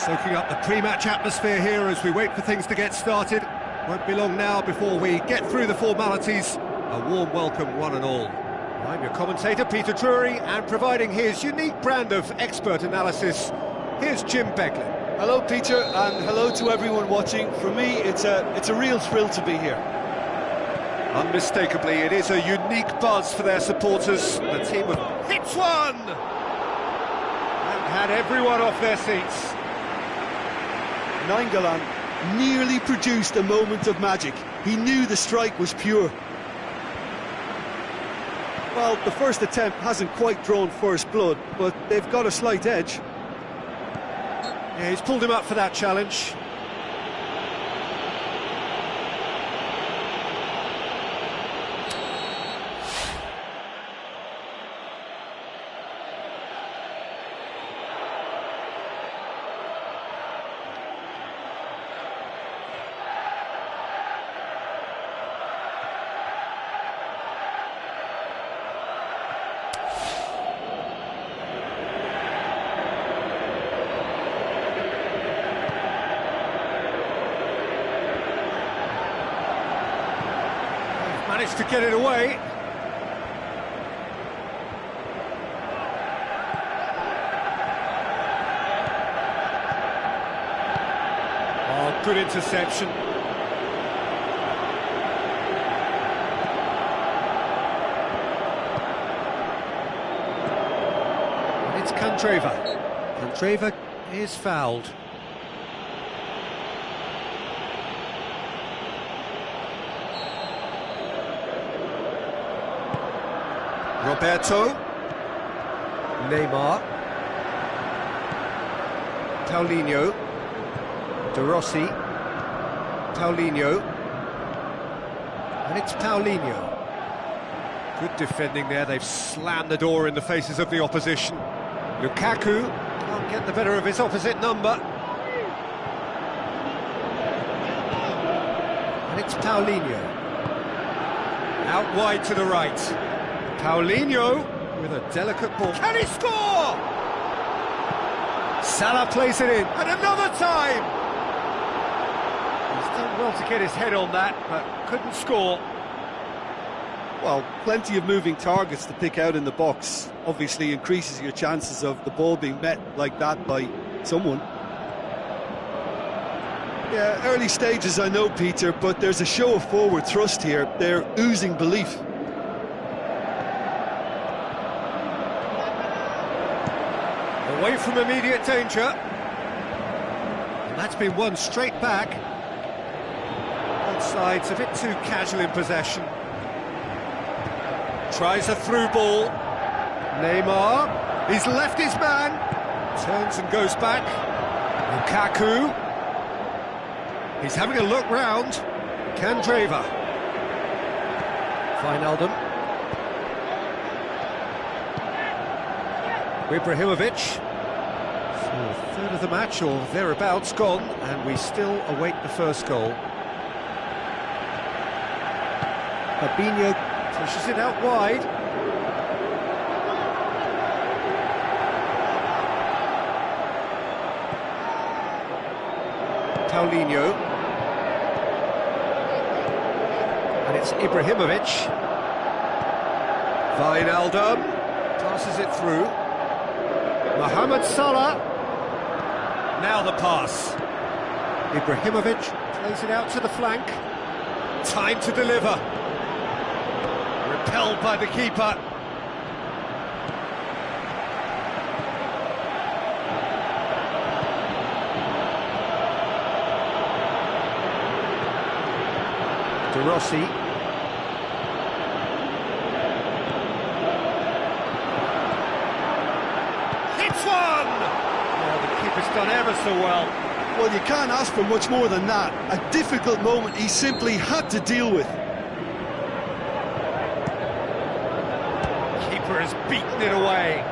Soaking up the pre-match atmosphere here as we wait for things to get started. Won't be long now before we get through the formalities. A warm welcome, one and all. I'm your commentator, Peter Drury, and providing his unique brand of expert analysis, here's Jim Beglin. Hello, Peter, and hello to everyone watching. For me, it's a real thrill to be here. Unmistakably, it is a unique buzz for their supporters. The team have hit one! And had everyone off their seats. Nainggolan nearly produced a moment of magic. He knew the strike was pure. Well, the first attempt hasn't quite drawn first blood, but they've got a slight edge. Yeah, he's pulled him up for that challenge. Managed to get it away. Oh, good interception. And it's Candreva. Candreva is fouled. Roberto, Neymar, Paulinho, De Rossi, Paulinho, and it's Paulinho. Good defending there, they've slammed the door in the faces of the opposition. Lukaku can't get the better of his opposite number. And it's Paulinho. Out wide to the right. Paulinho with a delicate ball. Can he score? Salah plays it in, and another time! He's done well to get his head on that, but couldn't score. Well, plenty of moving targets to pick out in the box. Obviously increases your chances of the ball being met like that by someone. Yeah, early stages I know, Peter, but there's a show of forward thrust here. They're oozing belief. Away from immediate danger. And that's been won straight back. Both sides a bit too casual in possession. Tries a through ball. Neymar, he's left his man. Turns and goes back. Lukaku. He's having a look round. Candreva. Wijnaldum. Ibrahimovic. So a third of the match or thereabouts gone, and we still await the first goal. Fabinho pushes it out wide. Paulinho. And it's Ibrahimovic. Wijnaldum passes it through. Mohamed Salah. Now the pass. Ibrahimovic plays it out to the flank. Time to deliver. Repelled by the keeper. De Rossi. Hits one! Oh, the keeper's done ever so well. Well, you can't ask for much more than that. A difficult moment he simply had to deal with. Keeper has beaten it away.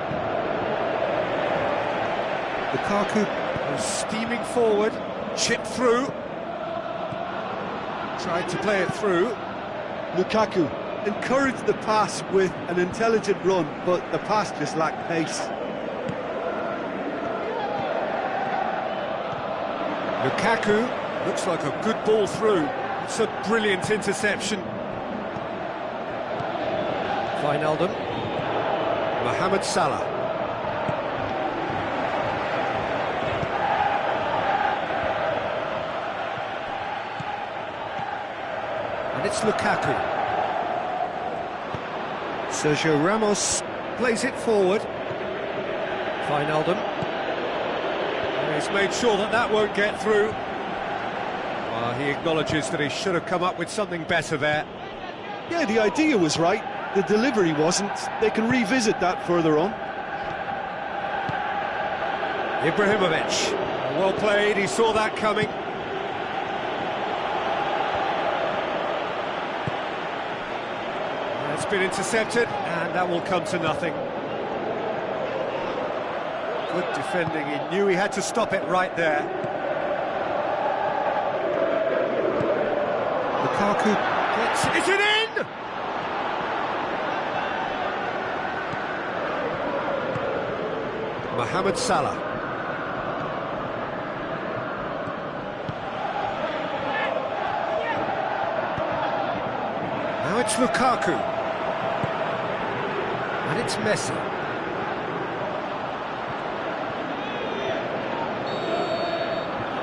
Lukaku was steaming forward, chipped through. Tried to play it through. Lukaku encouraged the pass with an intelligent run, but the pass just lacked pace. Lukaku, looks like a good ball through. It's a brilliant interception. Wijnaldum. Mohamed Salah. And it's Lukaku. Sergio Ramos plays it forward. Wijnaldum. And he's made sure that that won't get through. Well, he acknowledges that he should have come up with something better there. Yeah, the idea was right. The delivery wasn't. They can revisit that further on. Ibrahimovic. Well played, he saw that coming. It's been intercepted, and that will come to nothing. Good defending, he knew he had to stop it right there. Lukaku gets it in! Mohamed Salah. Now it's Lukaku. And it's Messi.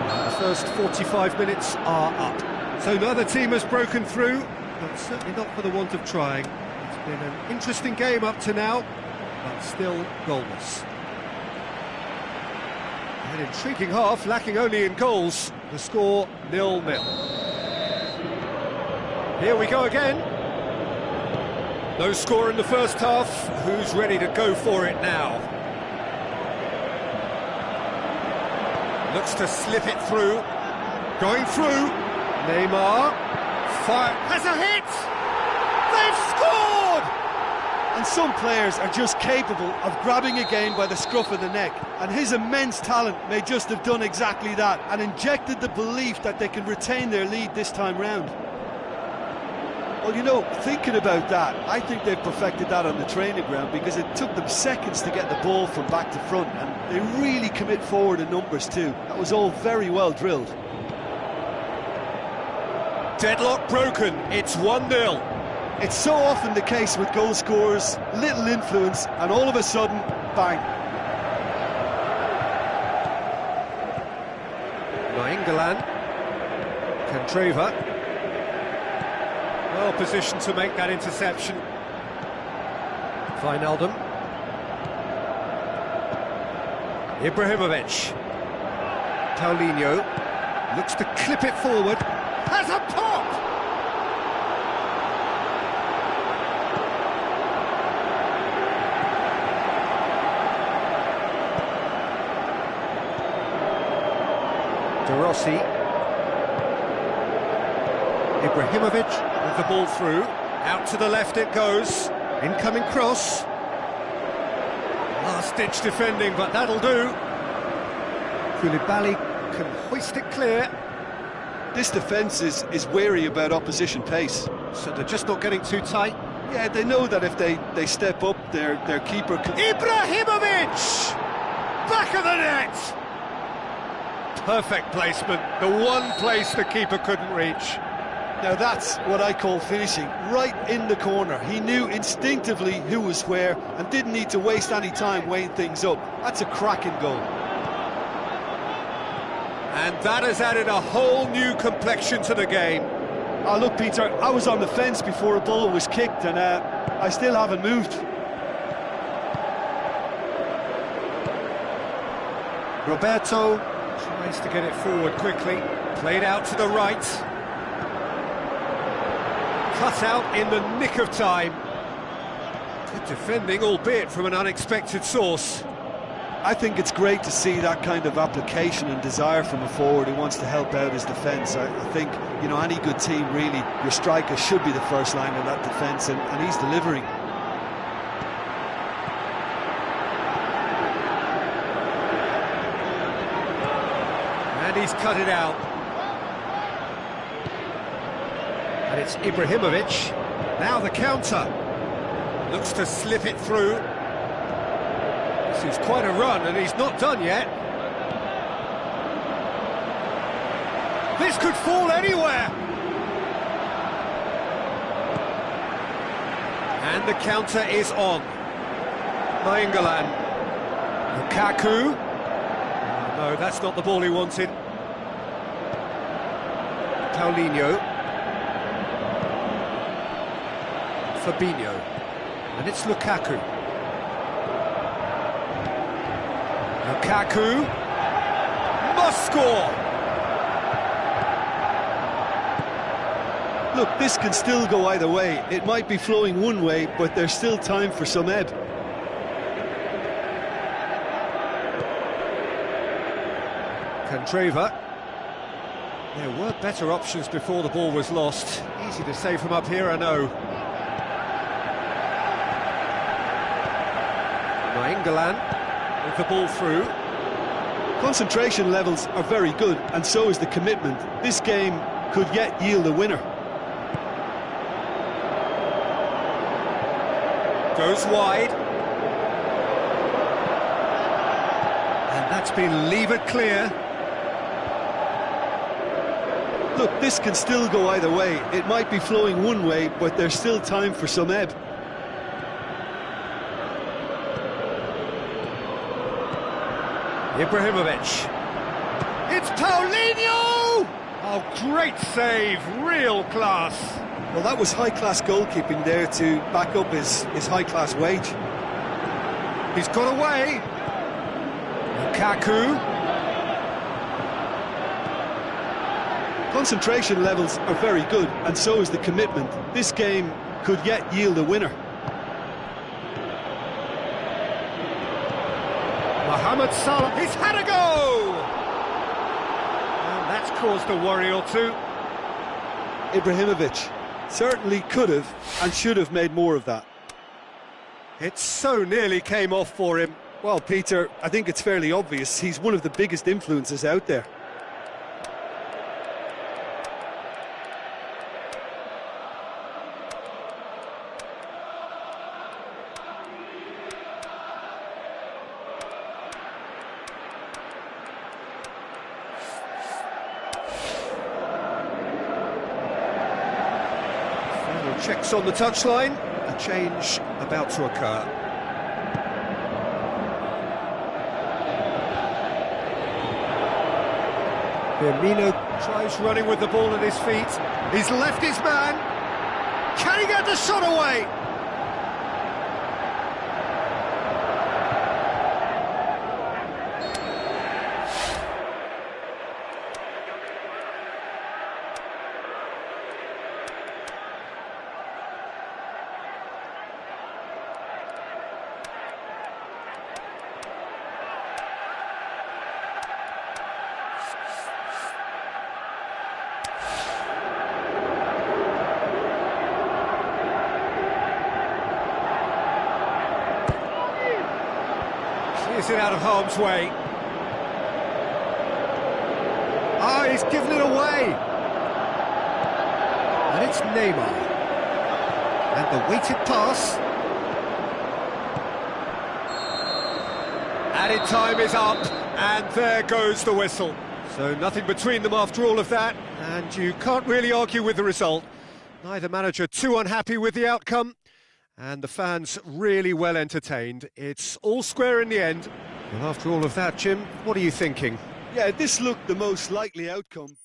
And the first 45 minutes are up. So neither team has broken through, but certainly not for the want of trying. It's been an interesting game up to now, but still goalless. An intriguing half, lacking only in goals. The score 0-0. Here we go again. No score in the first half. Who's ready to go for it now? Looks to slip it through. Going through. Neymar. Fire. Has a hit! They've scored! And some players are just capable of grabbing a game by the scruff of the neck, and his immense talent may just have done exactly that and injected the belief that they can retain their lead this time round. Well, you know, thinking about that, I think they've perfected that on the training ground, because it took them seconds to get the ball from back to front, and they really commit forward in numbers too. That was all very well drilled. Deadlock broken, it's 1-0. It's so often the case with goal scorers, little influence, and all of a sudden, bang. Nainggolan. Candreva. Well positioned to make that interception. Wijnaldum. Ibrahimovic. Paulinho. Looks to clip it forward. Has a pop! De Rossi. Ibrahimovic with the ball through. Out to the left it goes. Incoming cross. Last-ditch defending, but that'll do. Koulibaly can hoist it clear. This defence is wary about opposition pace. So they're just not getting too tight. Yeah, they know that if they step up, their keeper can... Ibrahimovic! Back of the net! Perfect placement, the one place the keeper couldn't reach. Now that's what I call finishing, right in the corner. He knew instinctively who was where and didn't need to waste any time weighing things up. That's a cracking goal. And that has added a whole new complexion to the game. Oh, look, Peter, I was on the fence before a ball was kicked, and I still haven't moved. Roberto tries to get it forward quickly. Played out to the right. Cut out in the nick of time. Good defending, albeit from an unexpected source. I think it's great to see that kind of application and desire from a forward who wants to help out his defence. I think, you know, any good team, really, your striker should be the first line of that defence, and he's delivering. And he's cut it out. And it's Ibrahimovic. Now the counter. Looks to slip it through. This is quite a run, and he's not done yet. This could fall anywhere. And the counter is on. Nainggolan. Lukaku. Oh, no, that's not the ball he wanted. Paulinho. Fabinho. And it's Lukaku. Lukaku. Must score! Look, this can still go either way. It might be flowing one way, but there's still time for some ebb. Candreva. There were better options before the ball was lost. Easy to say from up here, I know. Nainggolan with the ball through. Concentration levels are very good, and so is the commitment. This game could yet yield a winner. Goes wide. And that's been levered clear. Look, this can still go either way. It might be flowing one way, but there's still time for some ebb. Ibrahimovic. It's Paulinho! Oh, great save, real class. Well, that was high-class goalkeeping there to back up his high-class wage. He's got away. Lukaku. Concentration levels are very good, and so is the commitment. This game could yet yield a winner. Mohamed Salah, he's had a go! And that's caused a worry or two. Ibrahimovic certainly could have and should have made more of that. It so nearly came off for him. Well, Peter, I think it's fairly obvious he's one of the biggest influences out there. Checks on the touchline, a change about to occur. Firmino tries running with the ball at his feet. He's left his man. Can he get the shot away? Is it out of harm's way? Ah, he's given it away. And it's Neymar. And the weighted pass. Added time is up, and there goes the whistle. So nothing between them after all of that, and you can't really argue with the result. Neither manager too unhappy with the outcome. And the fans really well entertained. It's all square in the end. Well, after all of that, Jim, what are you thinking? Yeah, this looked the most likely outcome.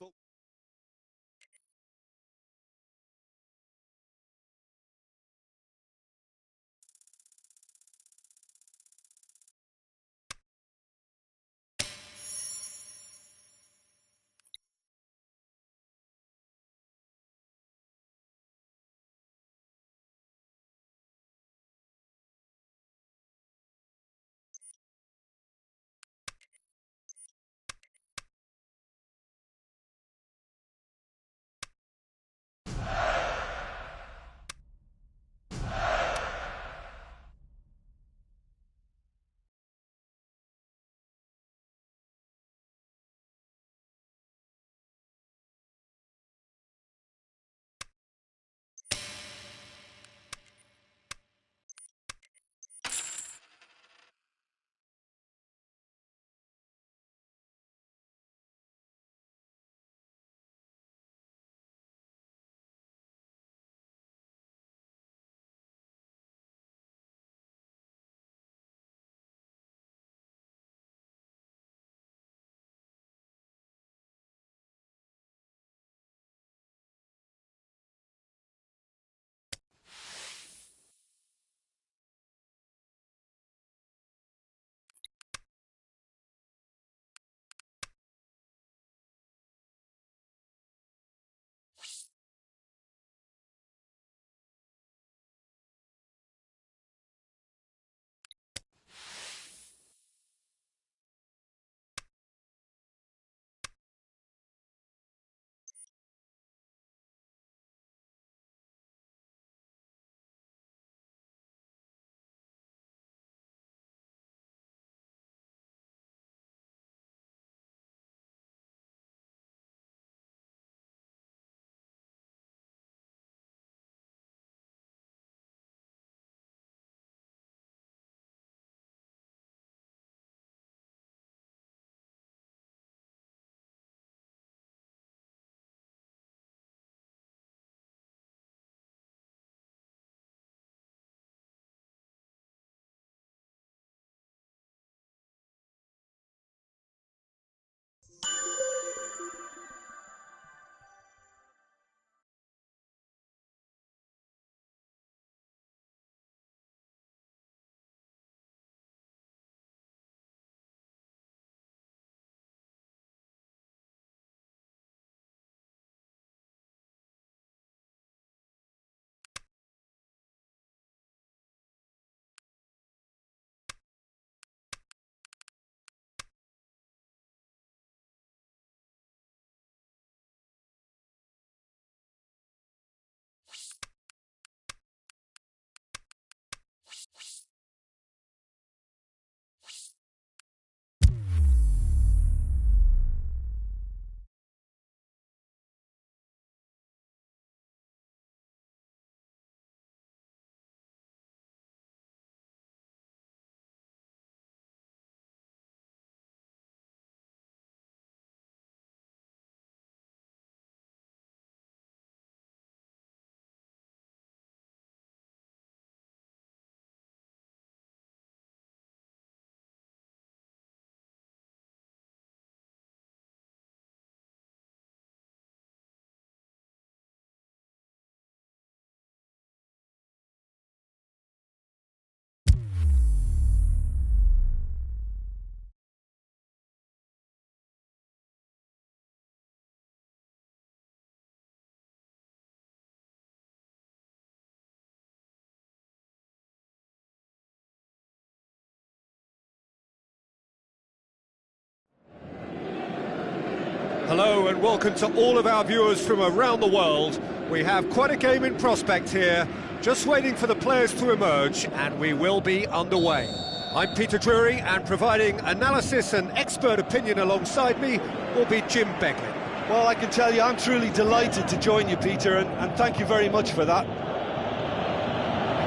and welcome to all of our viewers from around the world. We have quite a game in prospect here, just waiting for the players to emerge, and we will be underway. I'm Peter Drury, and providing analysis and expert opinion alongside me will be Jim Begley. Well, I can tell you I'm truly delighted to join you, Peter, and thank you very much for that.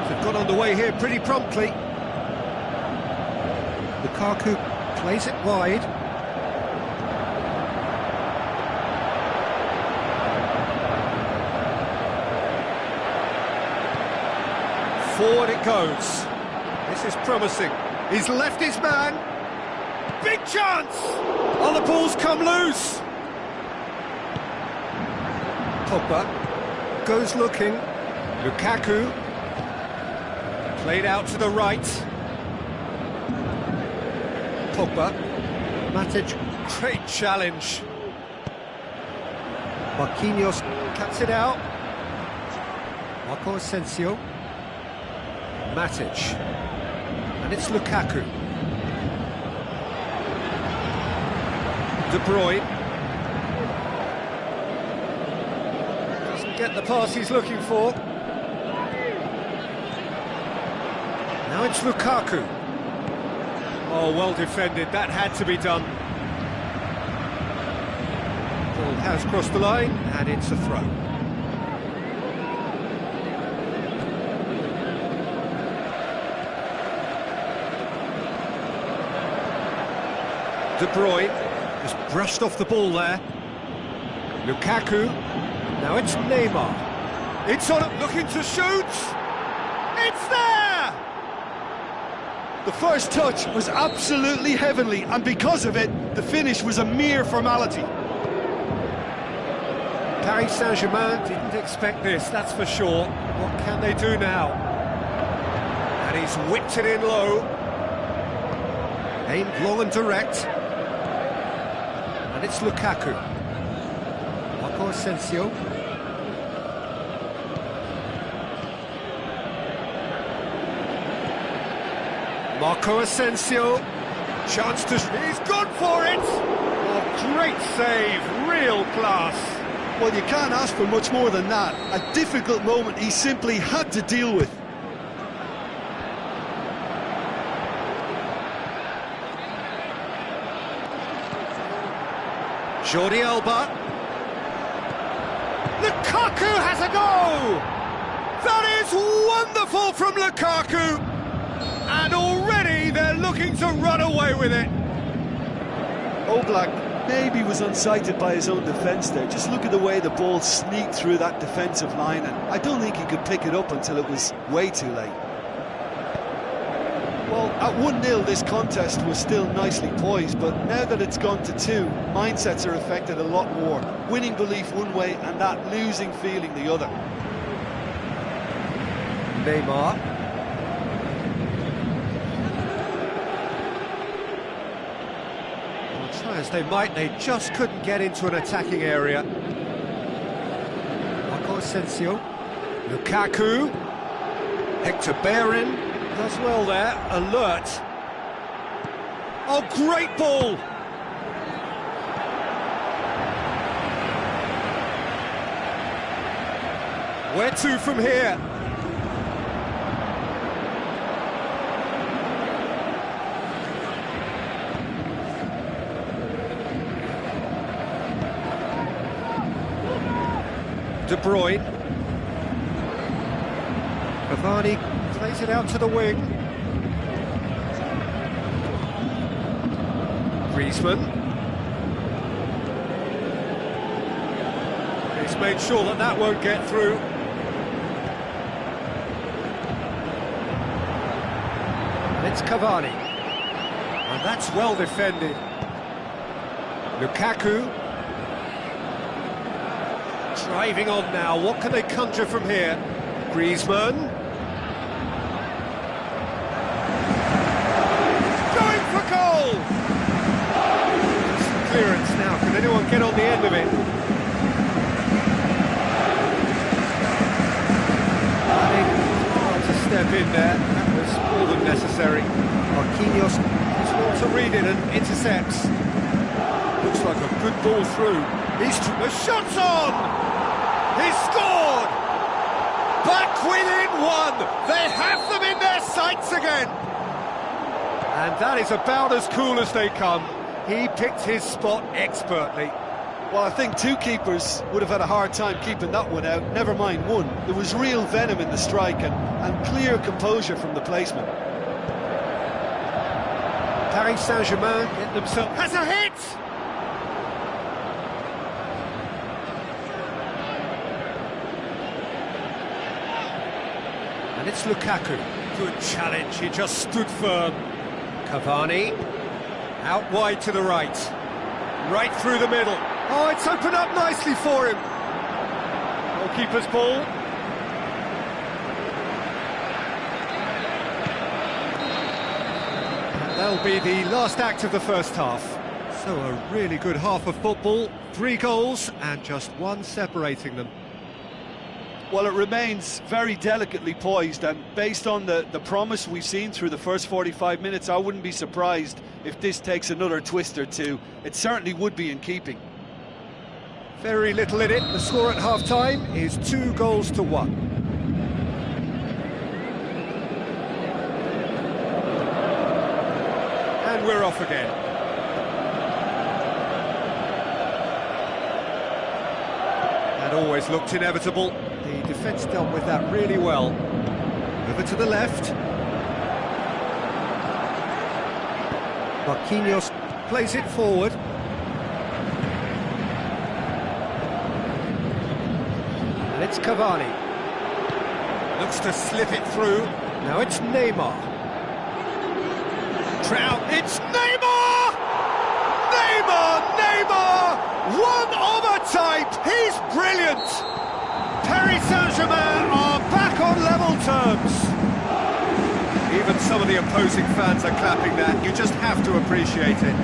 They've got underway here pretty promptly. Lukaku plays it wide. Forward it goes. This is promising. He's left his man. Big chance! Oh, the ball's come loose. Pogba goes looking. Lukaku played out to the right. Pogba. Matic, great challenge. Marquinhos cuts it out. Marco Asensio. Matic. And it's Lukaku. De Bruyne. Doesn't get the pass he's looking for. Now it's Lukaku. Oh, well defended, that had to be done. Ball has crossed the line, and it's a throw. De Bruyne just brushed off the ball there. Lukaku. Now it's Neymar. It's on, looking to shoot. It's there! The first touch was absolutely heavenly, and because of it, the finish was a mere formality. Paris Saint-Germain didn't expect this, that's for sure. What can they do now? And he's whipped it in low. Aimed long and direct. And it's Lukaku. Marco Asensio. Marco Asensio. Chance to... He's gone for it! Oh, great save, real class. Well, you can't ask for much more than that. A difficult moment he simply had to deal with. Jordi Alba. Lukaku has a go! That is wonderful from Lukaku! And already they're looking to run away with it. Oblak maybe was unsighted by his own defence there. Just look at the way the ball sneaked through that defensive line, and I don't think he could pick it up until it was way too late. Well, at 1-0 this contest was still nicely poised, but now that it's gone to 2, mindsets are affected a lot more. Winning belief one way and that losing feeling the other. Neymar. Well, try as they might, they just couldn't get into an attacking area. Marco Asensio. Lukaku. Hector Bellerin. Does well there, alert. Oh, great ball! Where to from here? De Bruyne. Cavani plays it out to the wing. Griezmann. He's made sure that that won't get through. And it's Cavani. And that's well defended. Lukaku. Driving on now. What can they conjure from here? Griezmann. Clearance now, can anyone get on the end of it? To step in there, that was more than necessary. Marquinhos is well to read it and intercepts. Looks like a good ball through. The shot's on! He's scored! Back within one! They have them in their sights again! And that is about as cool as they come. He picked his spot expertly. Well, I think two keepers would have had a hard time keeping that one out, never mind one. There was real venom in the strike and clear composure from the placement. Paris Saint-Germain get themselves... Has a hit! And it's Lukaku. Good challenge, he just stood firm. Cavani, out wide to the right. Right through the middle. Oh, it's opened up nicely for him. Goalkeeper's ball. And that'll be the last act of the first half. So a really good half of football. 3 goals and just one separating them. Well, it remains very delicately poised, and based on the promise we've seen through the first 45 minutes, I wouldn't be surprised if this takes another twist or two. It certainly would be in keeping. Very little in it. The score at half-time is 2 goals to 1. And we're off again. That always looked inevitable. The defence dealt with that really well. Over to the left. Marquinhos plays it forward. And it's Cavani. Looks to slip it through. Now it's Neymar. Trout, it's Neymar! Neymar! One of a type! He's brilliant! Paris Saint-Germain are back on level terms. Even some of the opposing fans are clapping that. You just have to appreciate it.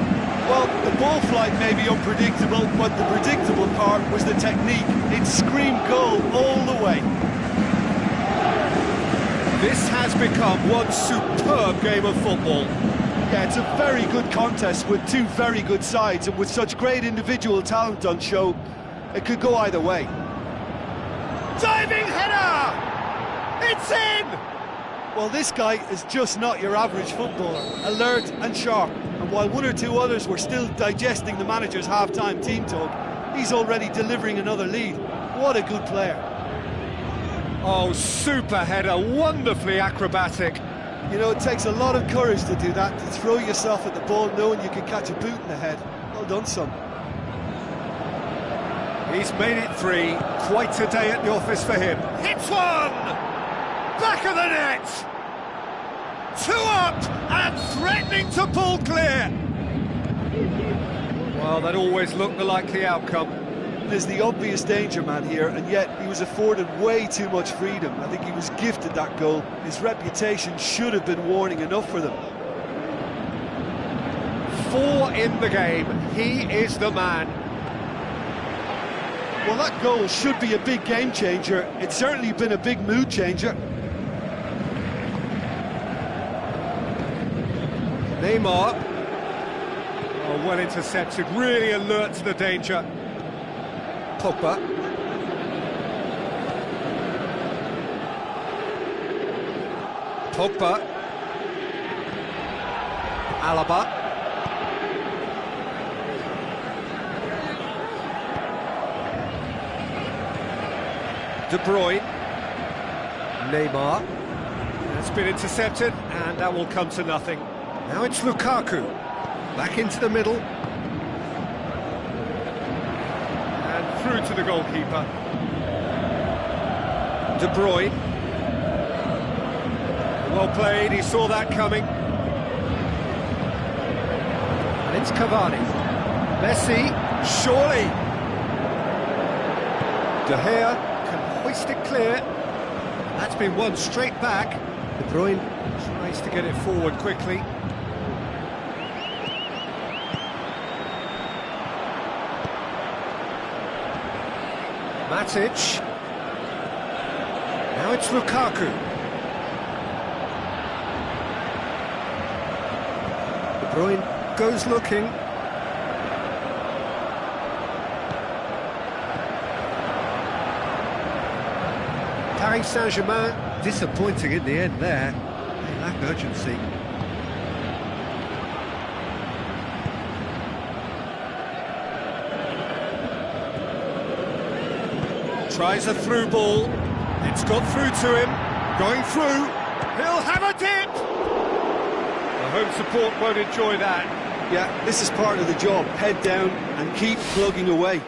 Well, the ball flight may be unpredictable, but the predictable part was the technique. It screamed goal all the way. This has become one superb game of football. Yeah, it's a very good contest with two very good sides, and with such great individual talent on show, it could go either way. Diving header! It's in! Well, this guy is just not your average footballer. Alert and sharp. And while one or two others were still digesting the manager's half-time team talk, he's already delivering another lead. What a good player. Oh, super header, wonderfully acrobatic. You know, it takes a lot of courage to do that, to throw yourself at the ball knowing you can catch a boot in the head. Well done, son. He's made it 3. Quite a day at the office for him. Hits one! Back of the net! 2 up and threatening to pull clear. Well, that always looked the likely outcome. There's the obvious danger man here, and yet he was afforded way too much freedom. I think he was gifted that goal. His reputation should have been warning enough for them. 4 in the game. He is the man. Well, that goal should be a big game changer. It's certainly been a big mood changer. Neymar. Oh, well intercepted, really alert to the danger. Pogba. Pogba. Alaba. De Bruyne. Neymar. That's been intercepted, and that will come to nothing. Now it's Lukaku. Back into the middle. And through to the goalkeeper. De Bruyne. Well played, he saw that coming. And it's Cavani. Messi, surely. De Gea can hoist it clear. That's been won straight back. De Bruyne tries to get it forward quickly. Matic. Now it's Lukaku. De Bruyne goes looking. Paris Saint-Germain disappointing in the end there. They lack urgency. Tries a through ball. It's got through to him. Going through. He'll have a dip. The home support won't enjoy that. Yeah, this is part of the job. Head down and keep plugging away.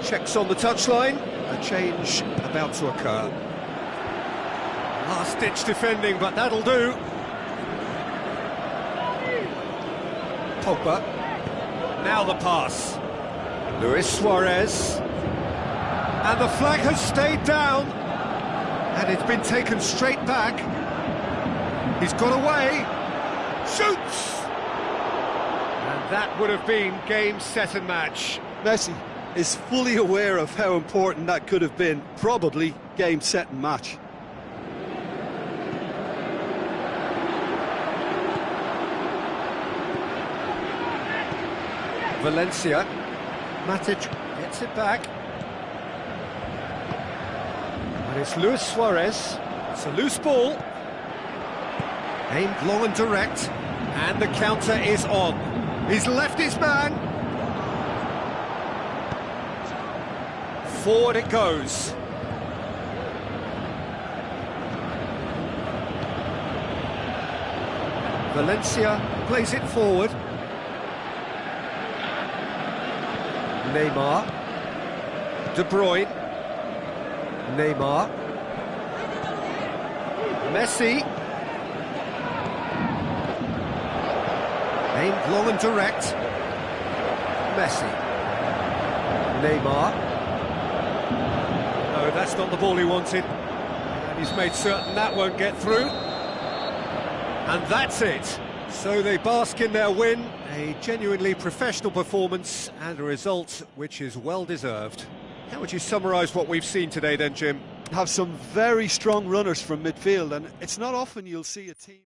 Checks on the touchline, a change about to occur. Last-ditch defending, but that'll do. Pogba, now the pass. Luis Suarez, and the flag has stayed down, and it's been taken straight back. He's got away, shoots! And that would have been game, set and match. Messi is fully aware of how important that could have been. Probably game, set and match. Valencia, Matic gets it back. And it's Luis Suarez. It's a loose ball. Aimed long and direct. And the counter is on. He's left his man. Forward it goes. Valencia plays it forward. Neymar. De Bruyne. Neymar. Messi. Aimed long and direct. Messi. Neymar. No, that's not the ball he wanted. And he's made certain that won't get through. And that's it. So they bask in their win, a genuinely professional performance and a result which is well deserved. How would you summarise what we've seen today then, Jim? Have some very strong runners from midfield, and it's not often you'll see a team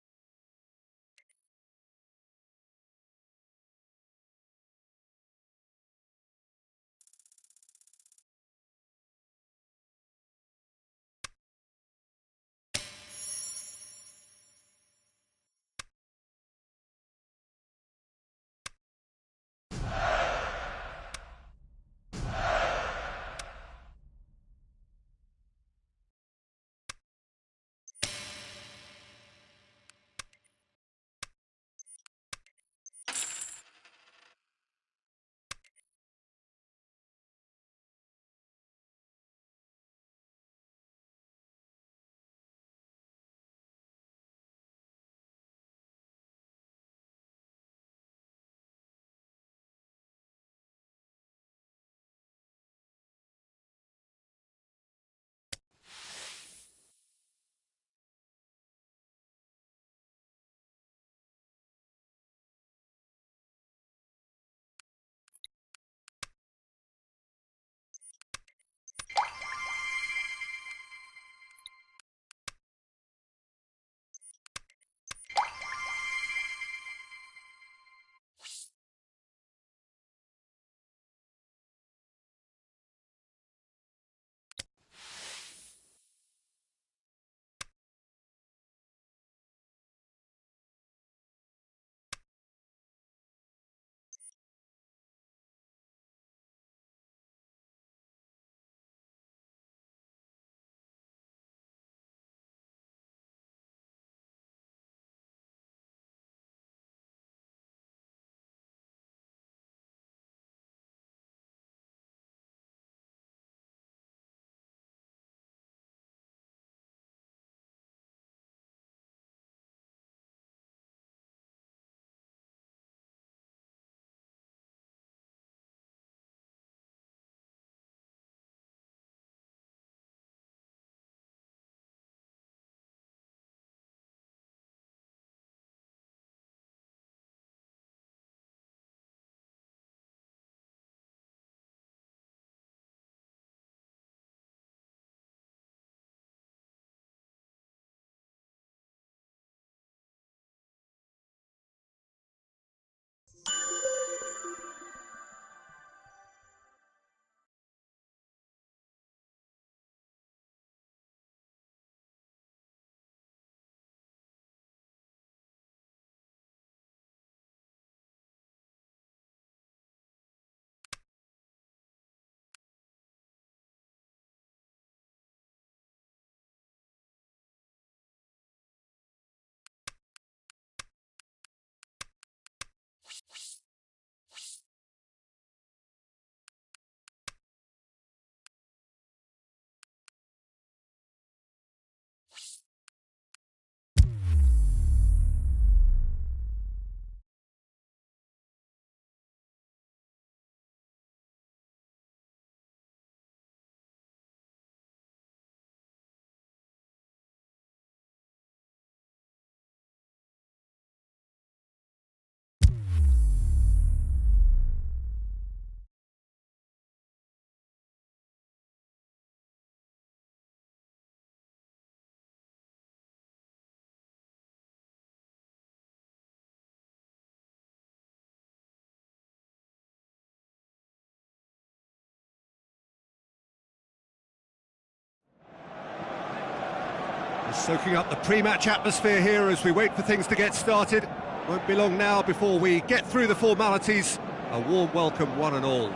Soaking up the pre-match atmosphere here as we wait for things to get started. Won't be long now before we get through the formalities. A warm welcome, one and all.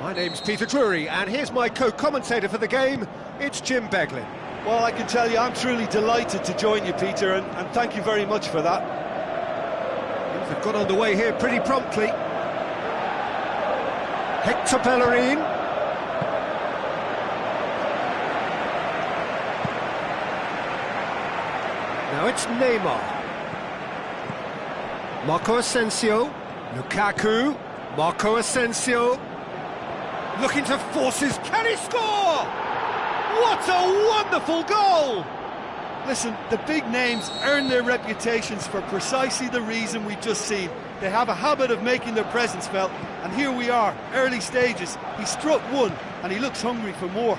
My name's Peter Drury, and here's my co-commentator for the game. It's Jim Beglin. Well, I can tell you, I'm truly delighted to join you, Peter, and thank you very much for that. Things have got underway here pretty promptly. Hector Bellerin. Now it's Neymar. Marco Asensio. Lukaku. Marco Asensio. Looking to force his... Can he score? What a wonderful goal! Listen, the big names earn their reputations for precisely the reason we've just seen. They have a habit of making their presence felt, and here we are, early stages. He struck one, and he looks hungry for more.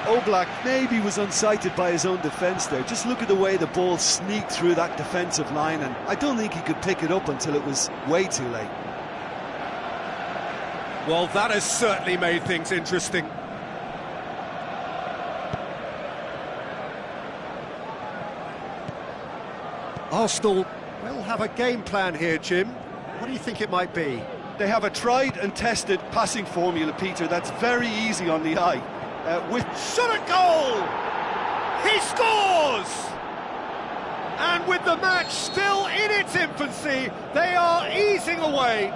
Oblak maybe was unsighted by his own defence there. Just look at the way the ball sneaked through that defensive line, and I don't think he could pick it up until it was way too late. Well, that has certainly made things interesting. Arsenal will have a game plan here, Jim. What do you think it might be? They have a tried and tested passing formula, Peter, that's very easy on the eye. With shot at goal! He scores! And with the match still in its infancy, they are easing away.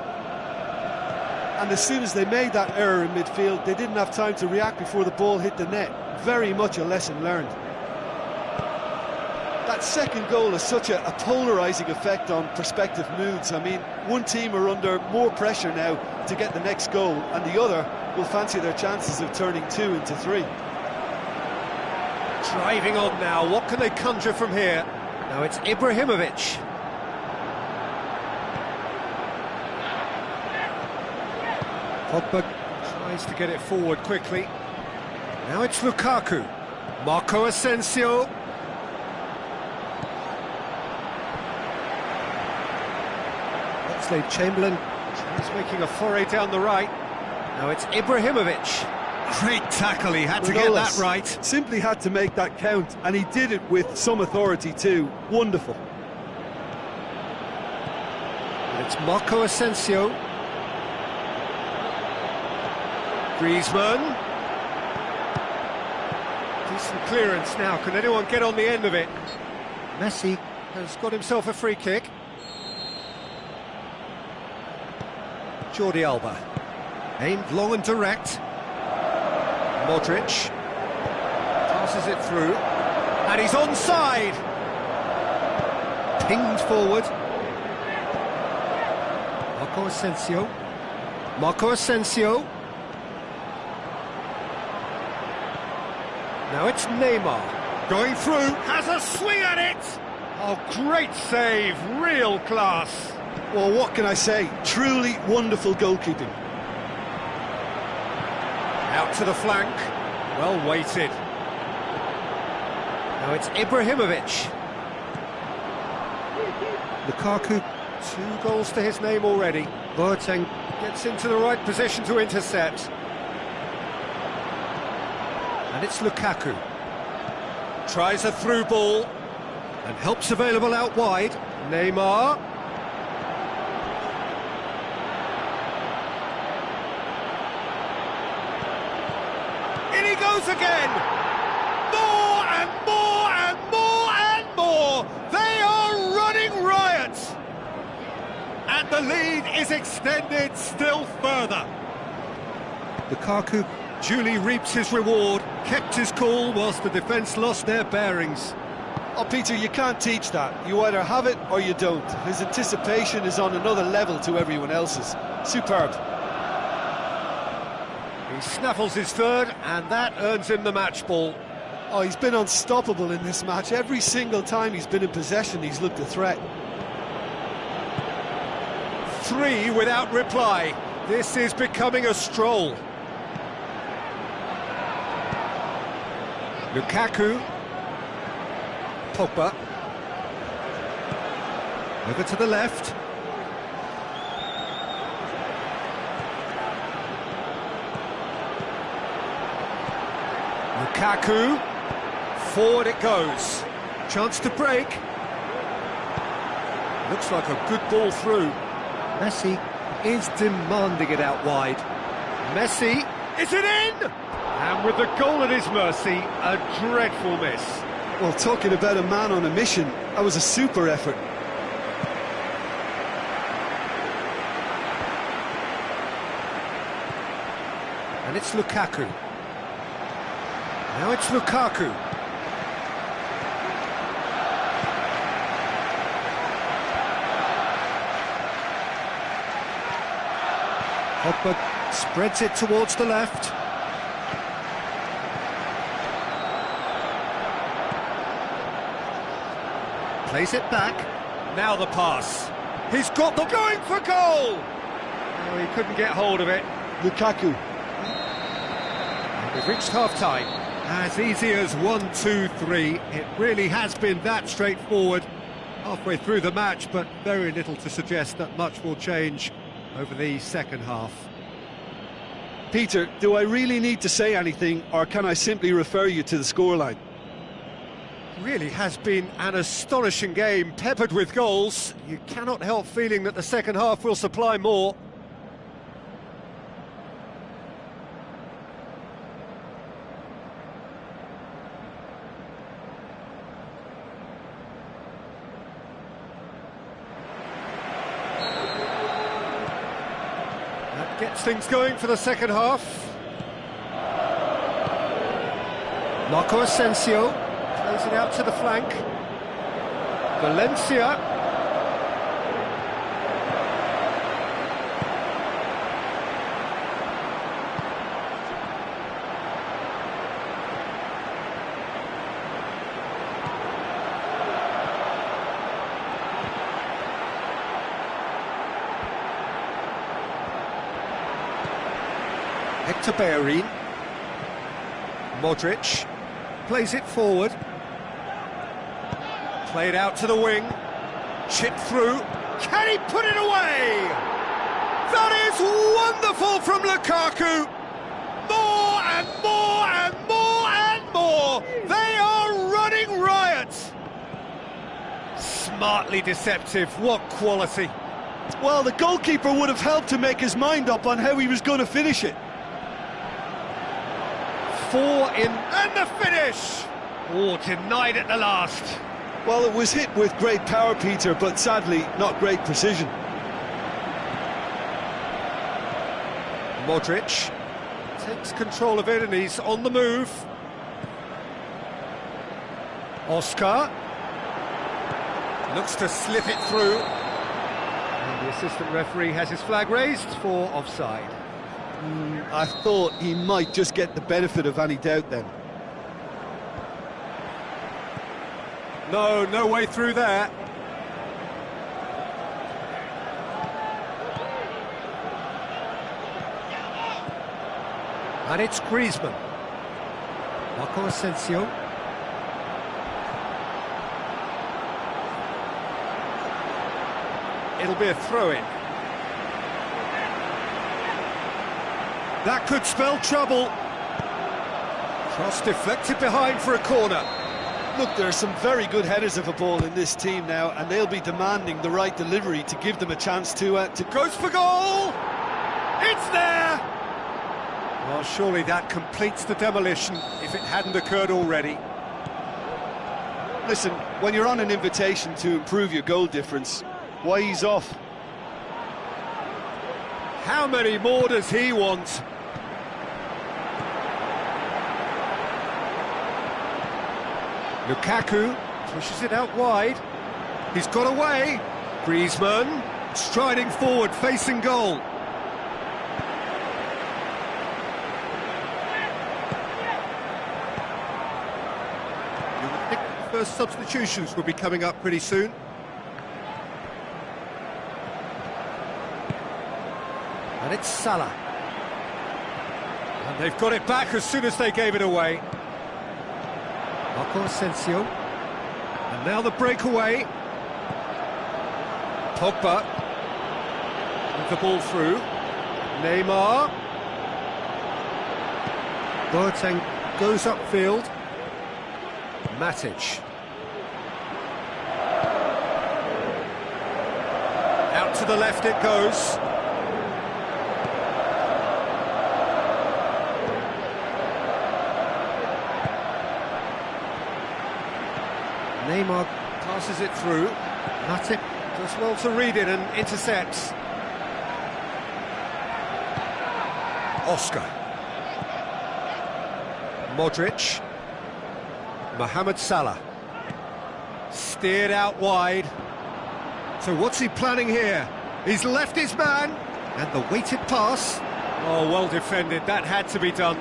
And as soon as they made that error in midfield, they didn't have time to react before the ball hit the net. Very much a lesson learned. That second goal has such a polarising effect on prospective moods. I mean, one team are under more pressure now to get the next goal, and the other will fancy their chances of turning 2 into 3. Driving on now, what can they conjure from here? Now it's Ibrahimovic. Pogba tries to get it forward quickly. Now it's Lukaku. Marco Asensio. Chamberlain is making a foray down the right. Now it's Ibrahimovic. Great tackle, he had to get that right. Simply had to make that count, and he did it with some authority too. Wonderful. And it's Marco Asensio. Griezmann. Decent clearance now. Can anyone get on the end of it? Messi has got himself a free kick. Jordi Alba, aimed long and direct. Modric passes it through, and he's onside. Pinged forward. Marco Asensio. Marco Asensio. Now it's Neymar, going through, has a swing at it! Oh, great save, real class. Well, what can I say? Truly wonderful goalkeeping. Out to the flank. Well weighted. Now it's Ibrahimovic. Lukaku, 2 goals to his name already. Boateng gets into the right position to intercept. And it's Lukaku. Tries a through ball. And help's available out wide. Neymar. He goes again! More and more and more and more! They are running riot! And the lead is extended still further. Lukaku duly reaps his reward, kept his cool whilst the defence lost their bearings. Oh, Peter, you can't teach that. You either have it or you don't. His anticipation is on another level to everyone else's. Superb. He snaffles his third, and that earns him the match ball. Oh, he's been unstoppable in this match. Every single time he's been in possession, he's looked a threat. 3 without reply. This is becoming a stroll. Lukaku. Pogba. Over to the left. Lukaku. Forward it goes. Chance to break. Looks like a good ball through. Messi is demanding it out wide. Messi, is it in? And with the goal at his mercy, a dreadful miss. Well, talking about a man on a mission, that was a super effort. And it's Lukaku. Now it's Lukaku. Pogba spreads it towards the left. Plays it back. Now the pass. He's got the going for goal! Oh, he couldn't get hold of it. Lukaku. And we've reached half-time. As easy as 1, 2, 3. It really has been that straightforward. Halfway through the match, but very little to suggest that much will change over the second half. Peter, do I really need to say anything, or can I simply refer you to the scoreline? Really has been an astonishing game, peppered with goals. You cannot help feeling that the second half will supply more. That gets things going for the second half. Marco Asensio plays it out to the flank. Valencia. Hector Bellerin. Modric plays it forward. Played out to the wing. Chipped through. Can he put it away? That is wonderful from Lukaku. More and more and more and more. They are running riot. Smartly deceptive. What quality. Well, the goalkeeper would have helped to make his mind up on how he was going to finish it. 4 in, and the finish! Oh, denied at the last. Well, it was hit with great power, Peter, but sadly, not great precision. Modric takes control of it and he's on the move. Oscar looks to slip it through. And the assistant referee has his flag raised for offside. I thought he might just get the benefit of any doubt then. No way through there. And it's Griezmann. Marco Asensio. It'll be a throw-in. That could spell trouble. Cross deflected behind for a corner. Look, there are some very good headers of a ball in this team now, and they'll be demanding the right delivery to give them a chance to goes for goal! It's there! Well, surely that completes the demolition if it hadn't occurred already. Listen, when you're on an invitation to improve your goal difference, why ease off? How many more does he want? Lukaku pushes it out wide. He's got away. Griezmann striding forward, facing goal. You would think the first substitutions will be coming up pretty soon. And it's Salah. And they've got it back as soon as they gave it away. Marco Asensio. And now the breakaway. Pogba. With the ball through. Neymar. Boateng goes upfield. Matic. Out to the left it goes. Neymar passes it through. Matic does well to read it and intercepts. Oscar. Modric. Mohamed Salah. Steered out wide. So what's he planning here? He's left his man, and the weighted pass. Oh, well defended, that had to be done.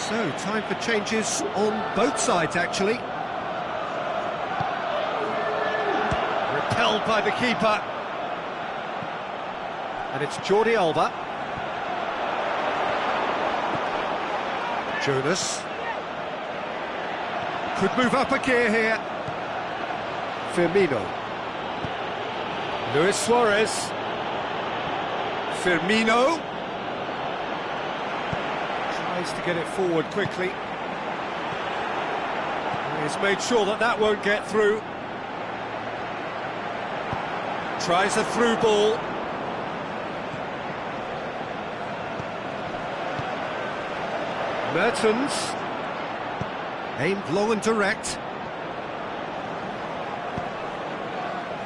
So, time for changes on both sides, actually. Repelled by the keeper. And it's Jordi Alba. Jonas. Could move up a gear here. Firmino. Luis Suarez. Firmino. Tries to get it forward quickly. He's made sure that that won't get through. Tries a through ball. Mertens. Aimed low and direct.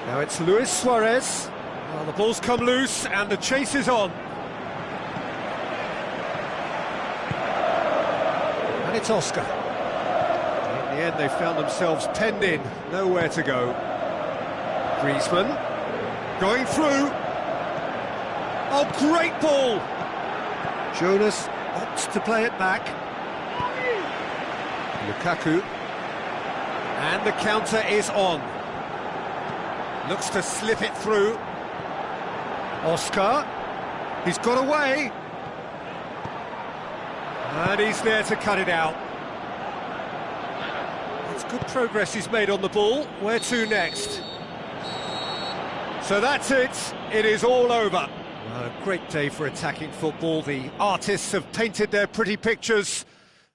Now it's Luis Suarez. Well, the ball's come loose and the chase is on. And it's Oscar. In the end, they found themselves penned in, nowhere to go. Griezmann going through. Oh, great ball! Jonas opts to play it back. Lukaku. And the counter is on. Looks to slip it through. Oscar. He's got away. And he's there to cut it out. It's good progress he's made on the ball. Where to next? So that's it. It is all over. Well, a great day for attacking football. The artists have painted their pretty pictures.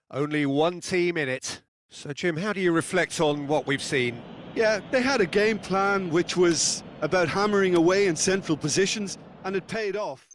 Only one team in it. So, Jim, how do you reflect on what we've seen? Yeah, they had a game plan which was about hammering away in central positions, and it paid off.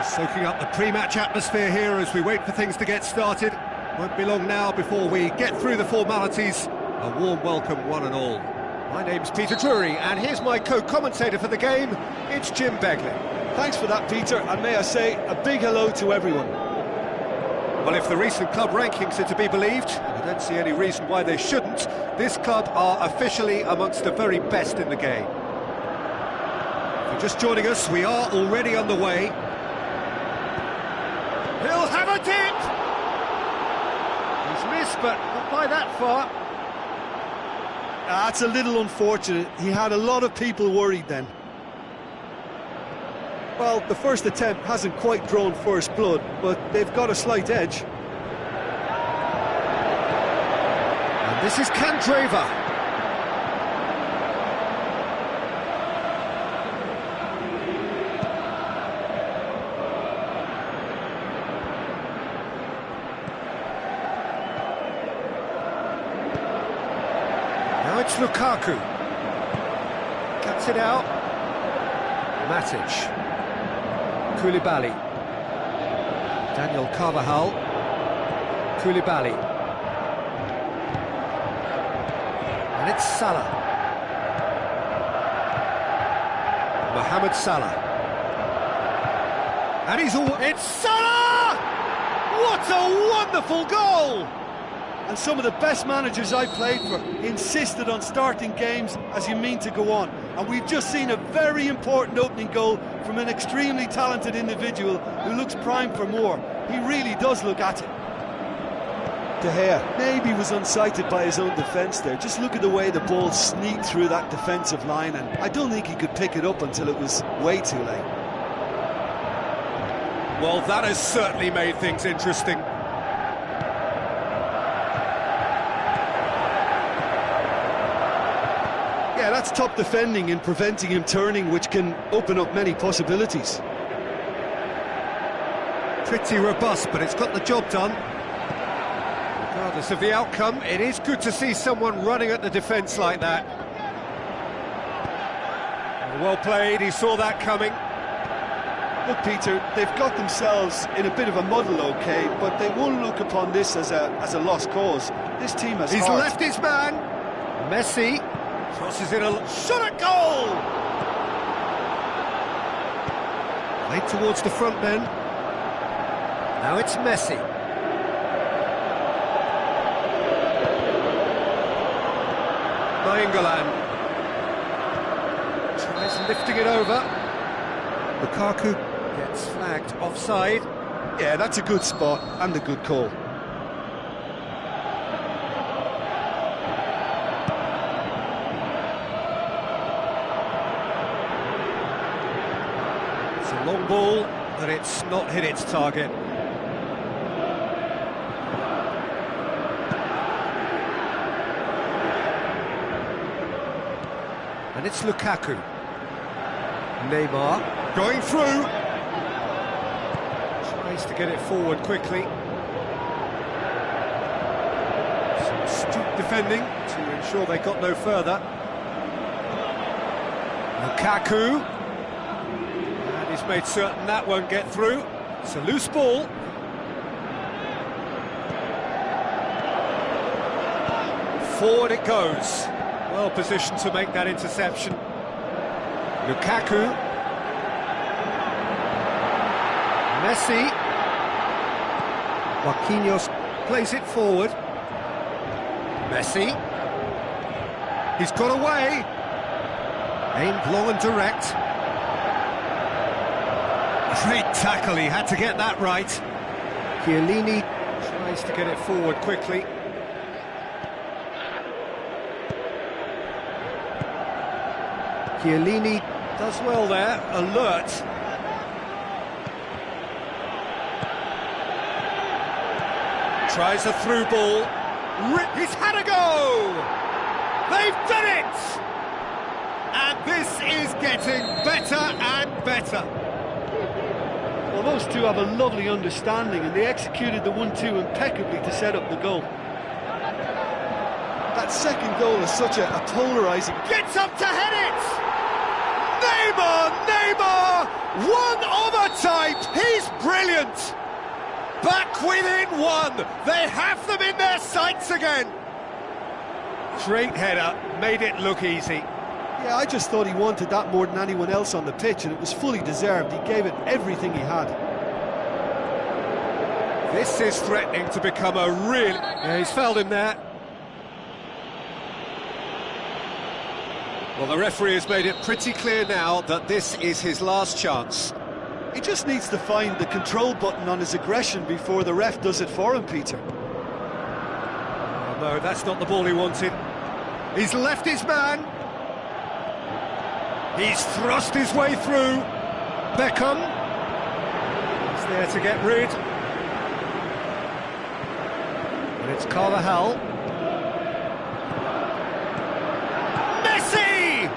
Soaking up the pre-match atmosphere here as we wait for things to get started. Won't be long now before we get through the formalities. A warm welcome, one and all. My name's Peter Drury, and here's my co-commentator for the game. It's Jim Begley. Thanks for that, Peter, and may I say a big hello to everyone. Well, if the recent club rankings are to be believed, and I don't see any reason why they shouldn't, this club are officially amongst the very best in the game. If you're just joining us, we are already underway. He'll have a dip! He's missed, but not by that far. That's a little unfortunate. He had a lot of people worried then. Well, the first attempt hasn't quite drawn first blood, but they've got a slight edge. And this is Candreva. Now it's Lukaku. Cuts it out. Matic. Koulibaly. Daniel Carvajal. Koulibaly. And it's Salah. Mohamed Salah. And it's Salah! What a wonderful goal! And some of the best managers I played for insisted on starting games as you mean to go on. And we've just seen a very important opening goal from an extremely talented individual who looks primed for more. He really does look at it. De Gea maybe was unsighted by his own defence there. Just look at the way the ball sneaked through that defensive line, and I don't think he could pick it up until it was way too late. Well, that has certainly made things interesting. Yeah, that's top defending and preventing him turning, which can open up many possibilities. Pretty robust, but it's got the job done. Regardless of the outcome, it is good to see someone running at the defence like that. Well played, he saw that coming. Look, Peter, they've got themselves in a bit of a muddle, OK, but they won't look upon this as a lost cause. This team has He's heart. left his man. Messi crosses in a shot at goal. Played towards the front then. Now it's Messi. Nainggolan tries lifting it over. Lukaku gets flagged offside. Yeah, that's a good spot and a good call. It's a long ball, but it's not hit its target. And it's Lukaku. Neymar going through. Tries to get it forward quickly. Some astute defending to ensure they got no further. Lukaku. And he's made certain that won't get through. It's a loose ball. Forward it goes. Well positioned to make that interception. Lukaku. Messi. Marquinhos plays it forward. Messi. He's got away. Aimed long and direct. Great tackle, he had to get that right. Chiellini tries to get it forward quickly. Chiellini does well there, alert. Tries a through ball. He's had a go! They've done it! And this is getting better and better. Well, those two have a lovely understanding, and they executed the 1-2 impeccably to set up the goal. That second goal is such a polarising... Gets up to head it! Neymar! One of a type! He's brilliant! Back within one! They have them in their sights again! Great header, made it look easy. Yeah, I just thought he wanted that more than anyone else on the pitch, and it was fully deserved. He gave it everything he had. This is threatening to become a real... Yeah, he's fouled him there. Well, the referee has made it pretty clear now that this is his last chance. He just needs to find the control button on his aggression before the ref does it for him, Peter. Oh, no, that's not the ball he wanted. He's left his man. He's thrust his way through. Beckham. He's there to get rid. And it's Carvajal. Messi!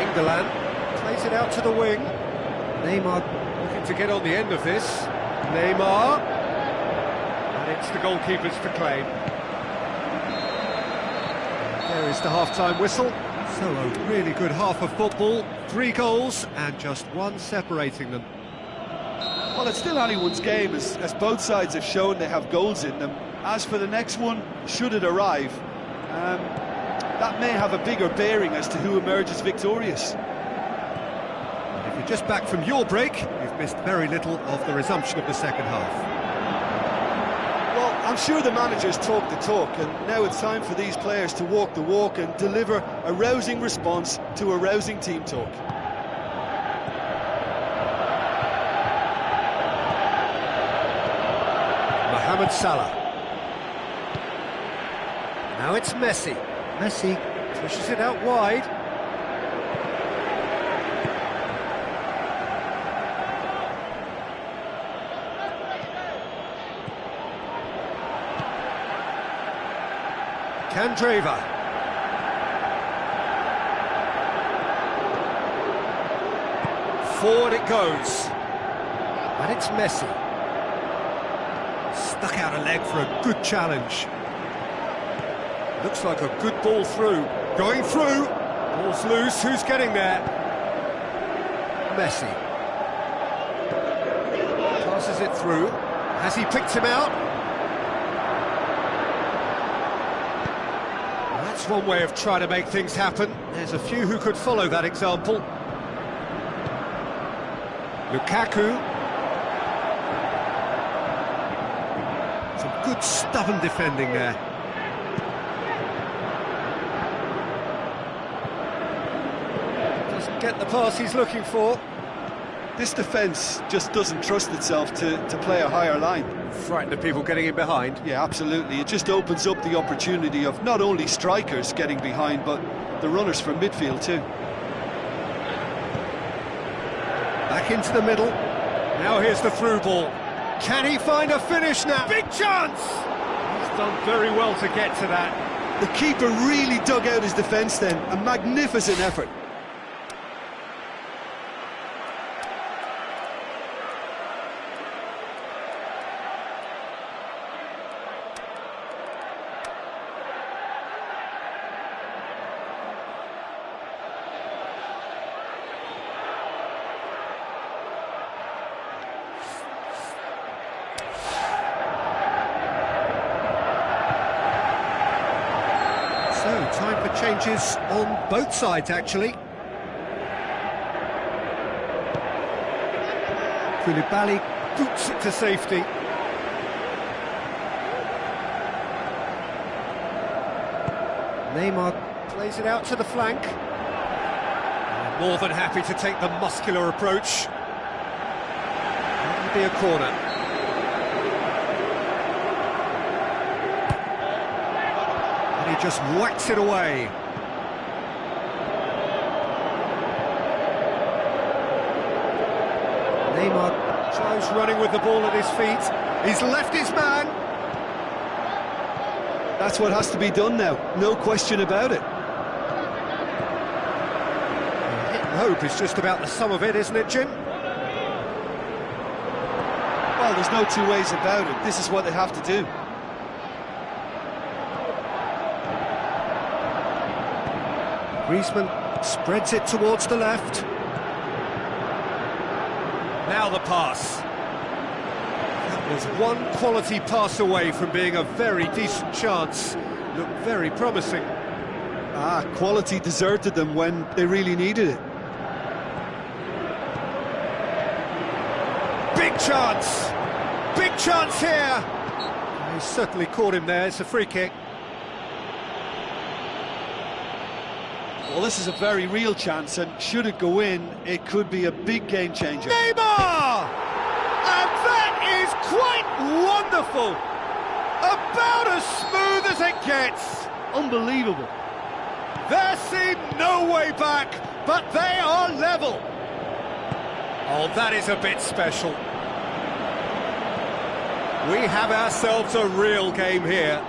England plays it out to the wing. Neymar looking to get on the end of this. Neymar. And it's the goalkeepers to claim. There is the half-time whistle. So a really good half of football. 3 goals and just one separating them. Well, it's still anyone's game, as both sides have shown they have goals in them. As for the next one, should it arrive, that may have a bigger bearing as to who emerges victorious. And if you're just back from your break, you've missed very little of the resumption of the second half. Well, I'm sure the managers talk the talk, and now it's time for these players to walk the walk and deliver a rousing response to a rousing team talk. Mohamed Salah. Now it's Messi. Messi pushes it out wide. Candreva. Forward it goes. And it's Messi. Stuck out a leg for a good challenge. Looks like a good ball through. Going through. Ball's loose. Who's getting there? Messi. Passes it through. Has he picked him out? Well, that's one way of trying to make things happen. There's a few who could follow that example. Lukaku. Some good stubborn defending there. Doesn't get the pass he's looking for. This defence just doesn't trust itself to play a higher line. Frightened of people getting in behind. Yeah, absolutely. It just opens up the opportunity of not only strikers getting behind, but the runners from midfield too. Back into the middle. Now here's the through ball. Can he find a finish now? Big chance! He's done very well to get to that. The keeper really dug out his defence then. A magnificent effort. So, time for changes on both sides, actually. Koulibaly boots it to safety. Neymar plays it out to the flank. More than happy to take the muscular approach. That'll be a corner. And he just whacks it away. Neymar tries running with the ball at his feet. He's left his man. That's what has to be done now, no question about it. Hit and hope is just about the sum of it, isn't it, Jim? Well, there's no two ways about it. This is what they have to do. Griezmann spreads it towards the left. Now the pass. That was one quality pass away from being a very decent chance. Looked very promising. Quality deserted them when they really needed it. Big chance! Big chance here! He certainly caught him there. It's a free kick. Well, this is a very real chance, and should it go in, it could be a big game changer. Neymar! And that is quite wonderful! About as smooth as it gets! Unbelievable. There seemed no way back, but they are level. Oh, that is a bit special. We have ourselves a real game here.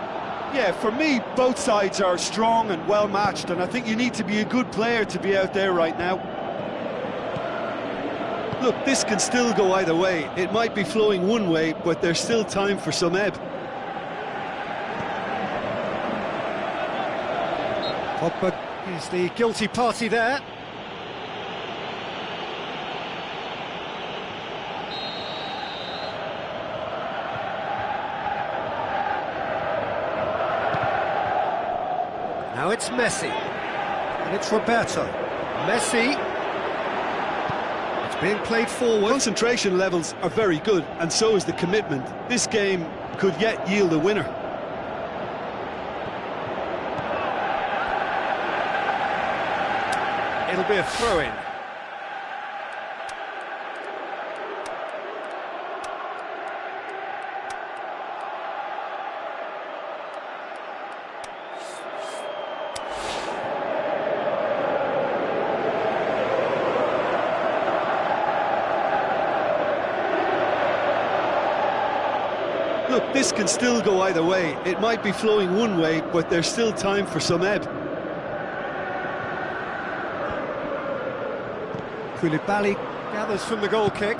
Yeah, for me, both sides are strong and well-matched, and I think you need to be a good player to be out there right now. Look, this can still go either way. It might be flowing one way, but there's still time for some ebb. Pogba is the guilty party there. Now it's Messi, and it's Roberto. Messi, it's being played forward. Concentration levels are very good, and so is the commitment. This game could yet yield a winner. It'll be a throw-in. Look, this can still go either way. It might be flowing one way, but there's still time for some ebb. Koulibaly gathers from the goal kick.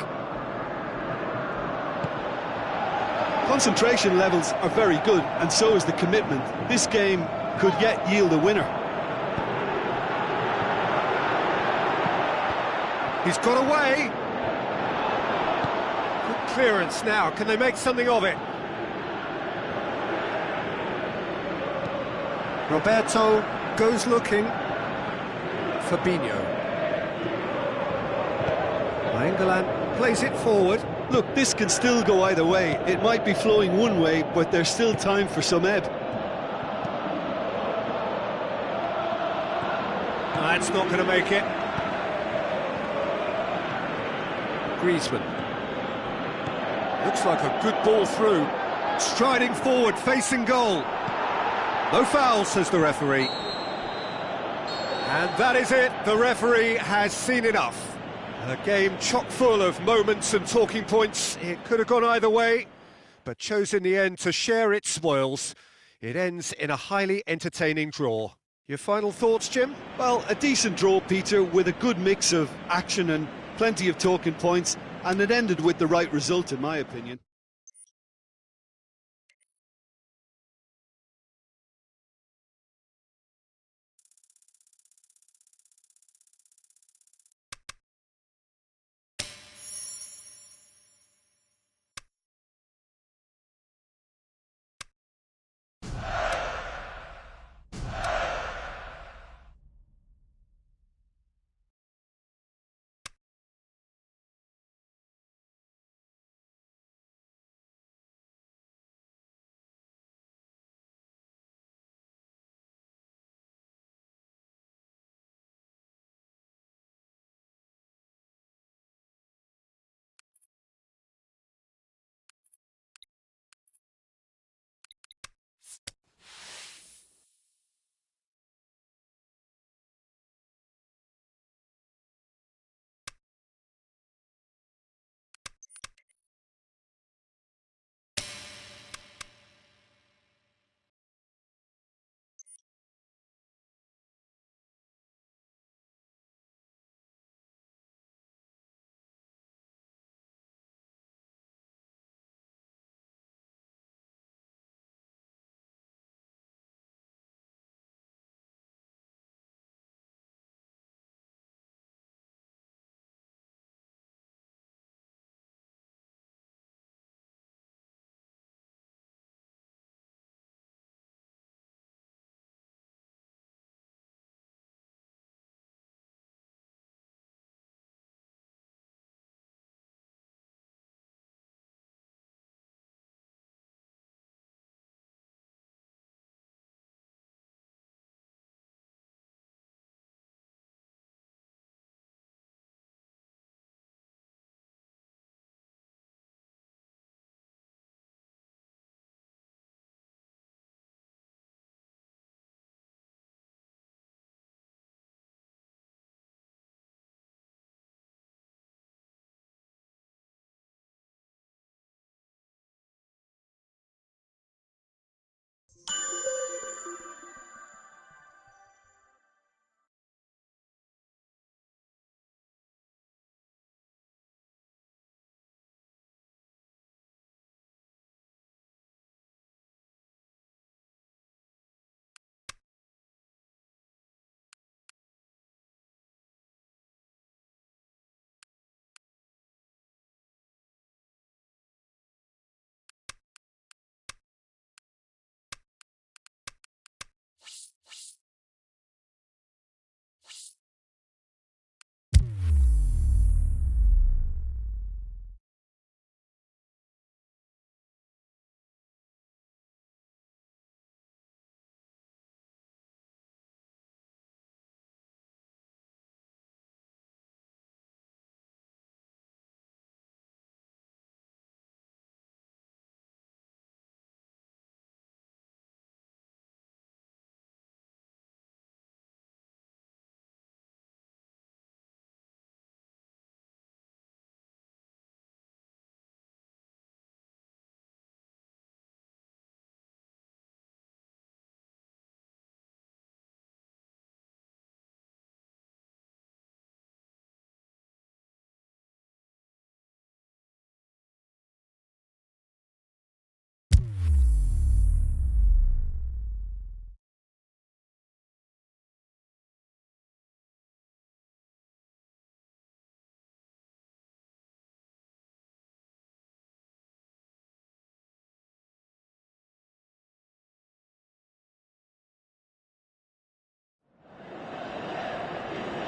Concentration levels are very good, and so is the commitment. This game could yet yield a winner. He's got away. Good clearance now. Can they make something of it? Roberto goes looking. Fabinho. England plays it forward. Look, this can still go either way. It might be flowing one way, but there's still time for some ebb. That's not going to make it. Griezmann. Looks like a good ball through. Striding forward, facing goal. No foul, says the referee. And that is it. The referee has seen enough. A game chock full of moments and talking points. It could have gone either way, but chose in the end to share its spoils. It ends in a highly entertaining draw. Your final thoughts, Jim? Well, a decent draw, Peter, with a good mix of action and plenty of talking points, and it ended with the right result, in my opinion.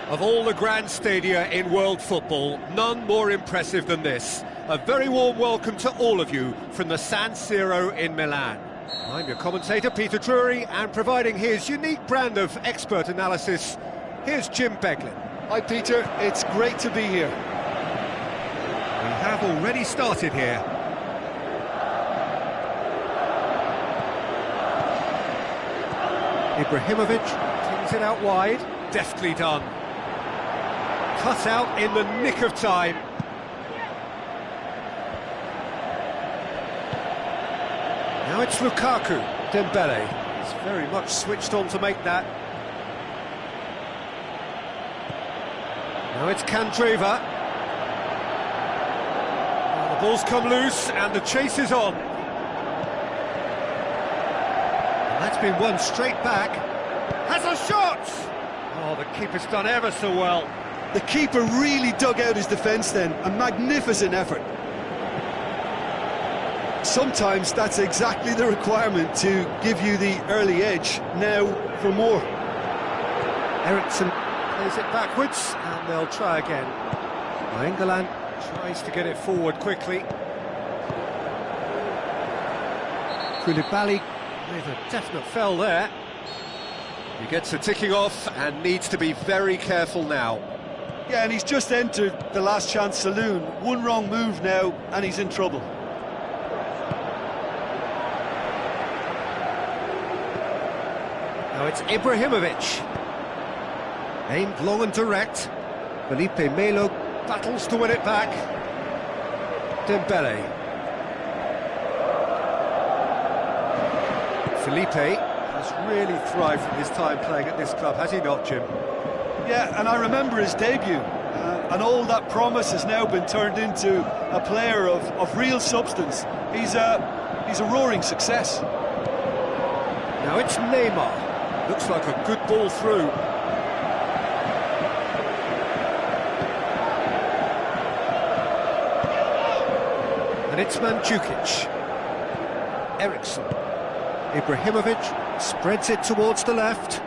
Of all the grand stadia in world football, none more impressive than this. A very warm welcome to all of you from the San Siro in Milan. I'm your commentator, Peter Drury, and providing his unique brand of expert analysis, here's Jim Beglin. Hi Peter, it's great to be here. We have already started here. Ibrahimovic cleans it out wide, deftly done. Cut out in the nick of time. Now it's Lukaku. Dembele is very much switched on to make that. Now it's Candreva. Now the ball's come loose and the chase is on. And that's been won straight back. Has a shot! Oh, the keeper's done ever so well. The keeper really dug out his defence then, a magnificent effort. Sometimes that's exactly the requirement to give you the early edge. Now for more. Eriksson plays it backwards and they'll try again. England tries to get it forward quickly. Koulibaly with a definite fell there. He gets a ticking off and needs to be very careful now. Yeah, and he's just entered the last chance saloon. One wrong move now, and he's in trouble. Now it's Ibrahimovic. Aimed long and direct. Felipe Melo battles to win it back. Dembele. Felipe has really thrived in his time playing at this club, has he not, Jim? Yeah, and I remember his debut, and all that promise has now been turned into a player of real substance. He's a roaring success. Now it's Neymar. Looks like a good ball through. And it's Mandzukic. Eriksson. Ibrahimovic spreads it towards the left.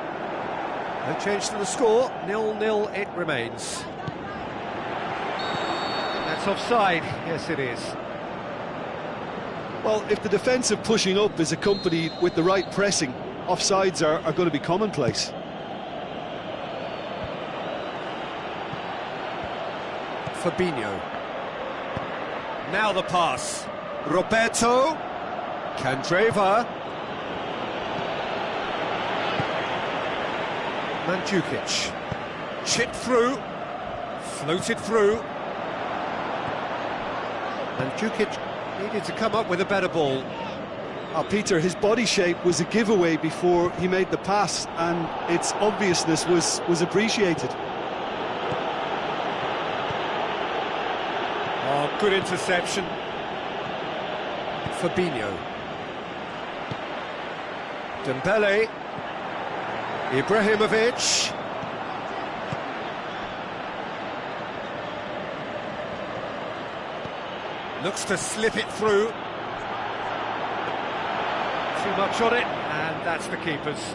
No change to the score, 0-0 it remains. That's offside, yes it is. Well, if the defensive pushing up is accompanied with the right pressing, offsides are going to be commonplace. Fabinho. Now the pass. Roberto. Candreva. Mandzukic. Chipped through. Floated through. Mandzukic needed to come up with a better ball. Oh, Peter, his body shape was a giveaway before he made the pass, and its obviousness was appreciated. Oh, good interception. Fabinho. Dembele. Ibrahimovic. Looks to slip it through. Too much on it, and that's the keeper's.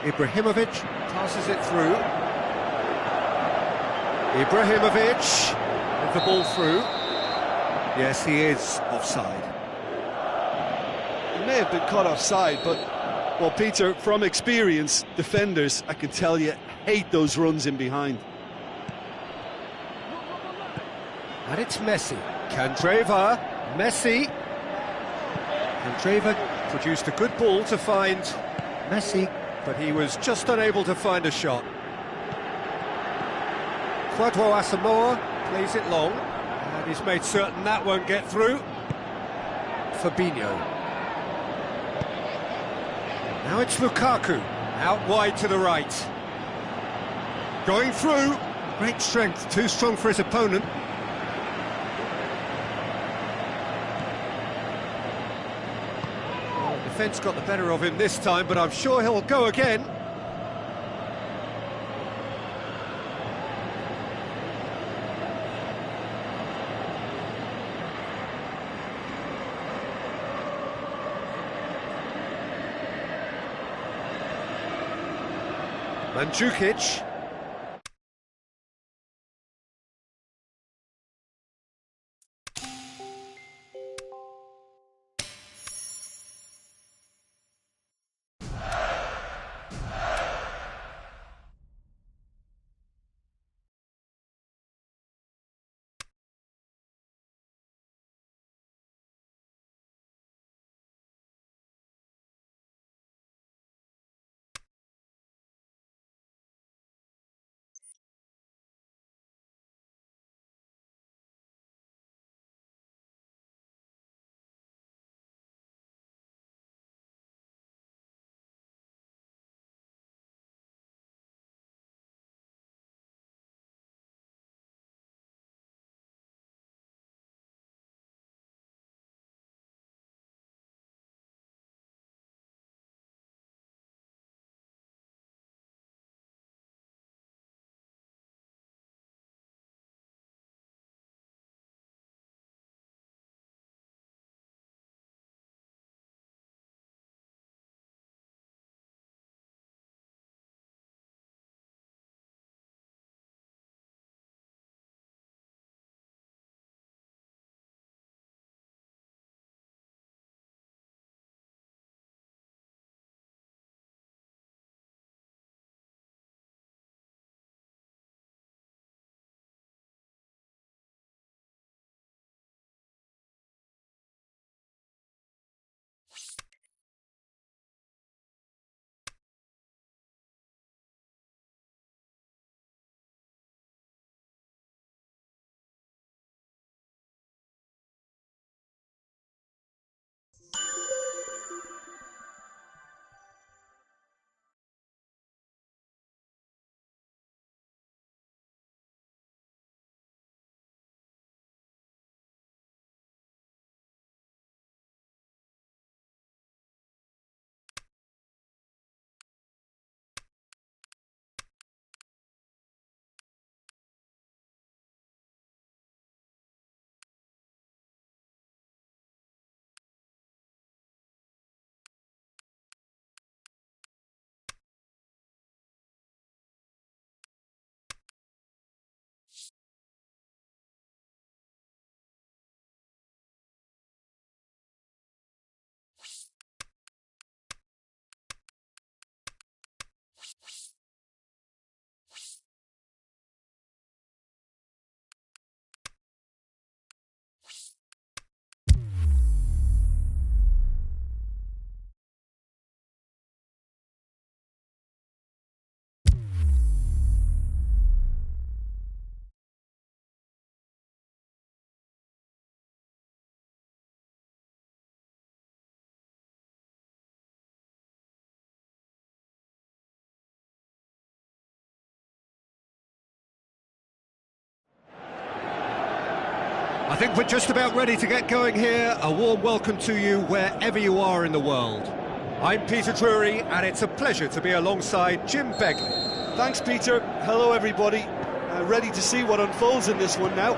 Ibrahimovic passes it through. Ibrahimovic with the ball through. Yes, he is offside. He may have been caught offside, but, well, Peter, from experience, defenders, I can tell you, hate those runs in behind. And it's Messi. Candreva. Messi. Candreva produced a good ball to find Messi, but he was just unable to find a shot. Kwadwo Asamoah plays it long, and he's made certain that won't get through. Fabinho. Now it's Lukaku, out wide to the right. Going through, great strength, too strong for his opponent. Well, the defence got the better of him this time, but I'm sure he'll go again. Mandzukic. I think we're just about ready to get going here. A warm welcome to you wherever you are in the world. I'm Peter Drury, and it's a pleasure to be alongside Jim Begley. Thanks, Peter. Hello, everybody. Ready to see what unfolds in this one now.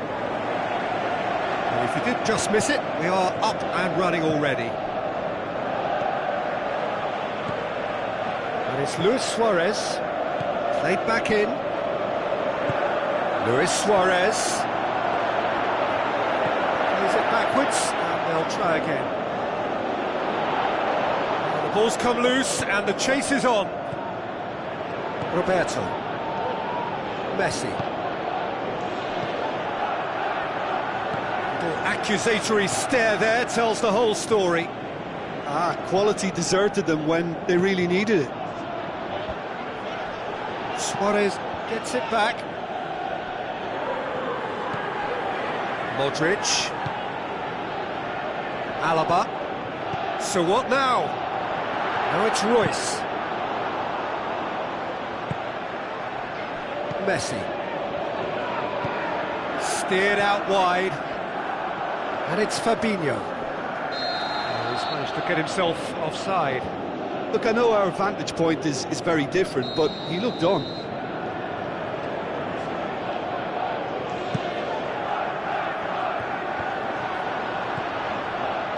And if you did just miss it, we are up and running already. And it's Luis Suarez, played back in. Luis Suarez. Plays it backwards, and they'll try again. And the ball's come loose, and the chase is on. Roberto. Messi. Little accusatory stare there tells the whole story. Quality deserted them when they really needed it. Suarez gets it back. Modric. Alaba. So what now? Now it's Royce. Messi. Steered out wide. And it's Fabinho. Oh, he's managed to get himself offside. Look, I know our vantage point is very different, but he looked on.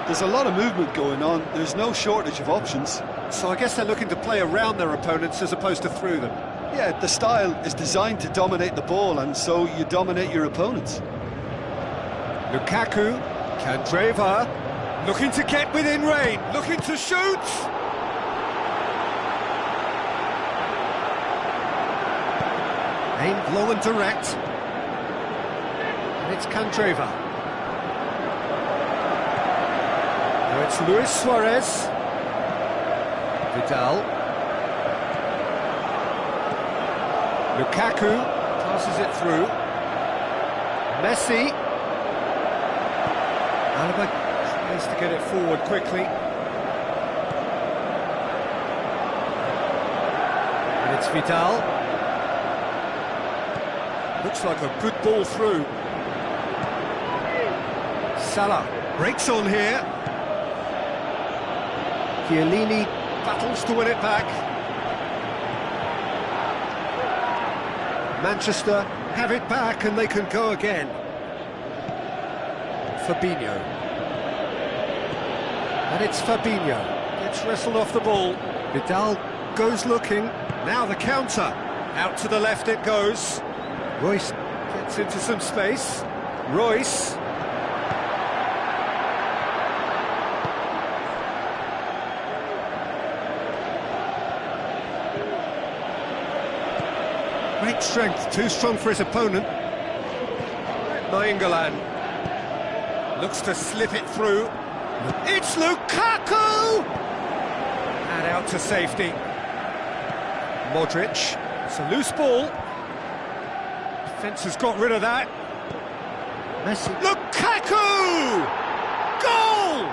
There's a lot of movement going on. There's no shortage of options. So I guess they're looking to play around their opponents as opposed to through them. Yeah, the style is designed to dominate the ball, and so you dominate your opponents. Lukaku, Candreva, looking to get within range, looking to shoot! Aimed low and direct. And it's Candreva. Now it's Luis Suarez. Vidal. Lukaku passes it through. Messi. Alaba tries to get it forward quickly. And it's Vidal. Looks like a good ball through. Salah breaks on here. Chiellini battles to win it back. Manchester have it back and they can go again. Fabinho. And it's Fabinho. Gets wrestled off the ball. Vidal goes looking. Now the counter. Out to the left it goes. Royce gets into some space. Royce. Great strength, too strong for his opponent. Nainggolan looks to slip it through. It's Lukaku! And out to safety. Modric, it's a loose ball. Defence has got rid of that. Messi. Lukaku! Goal!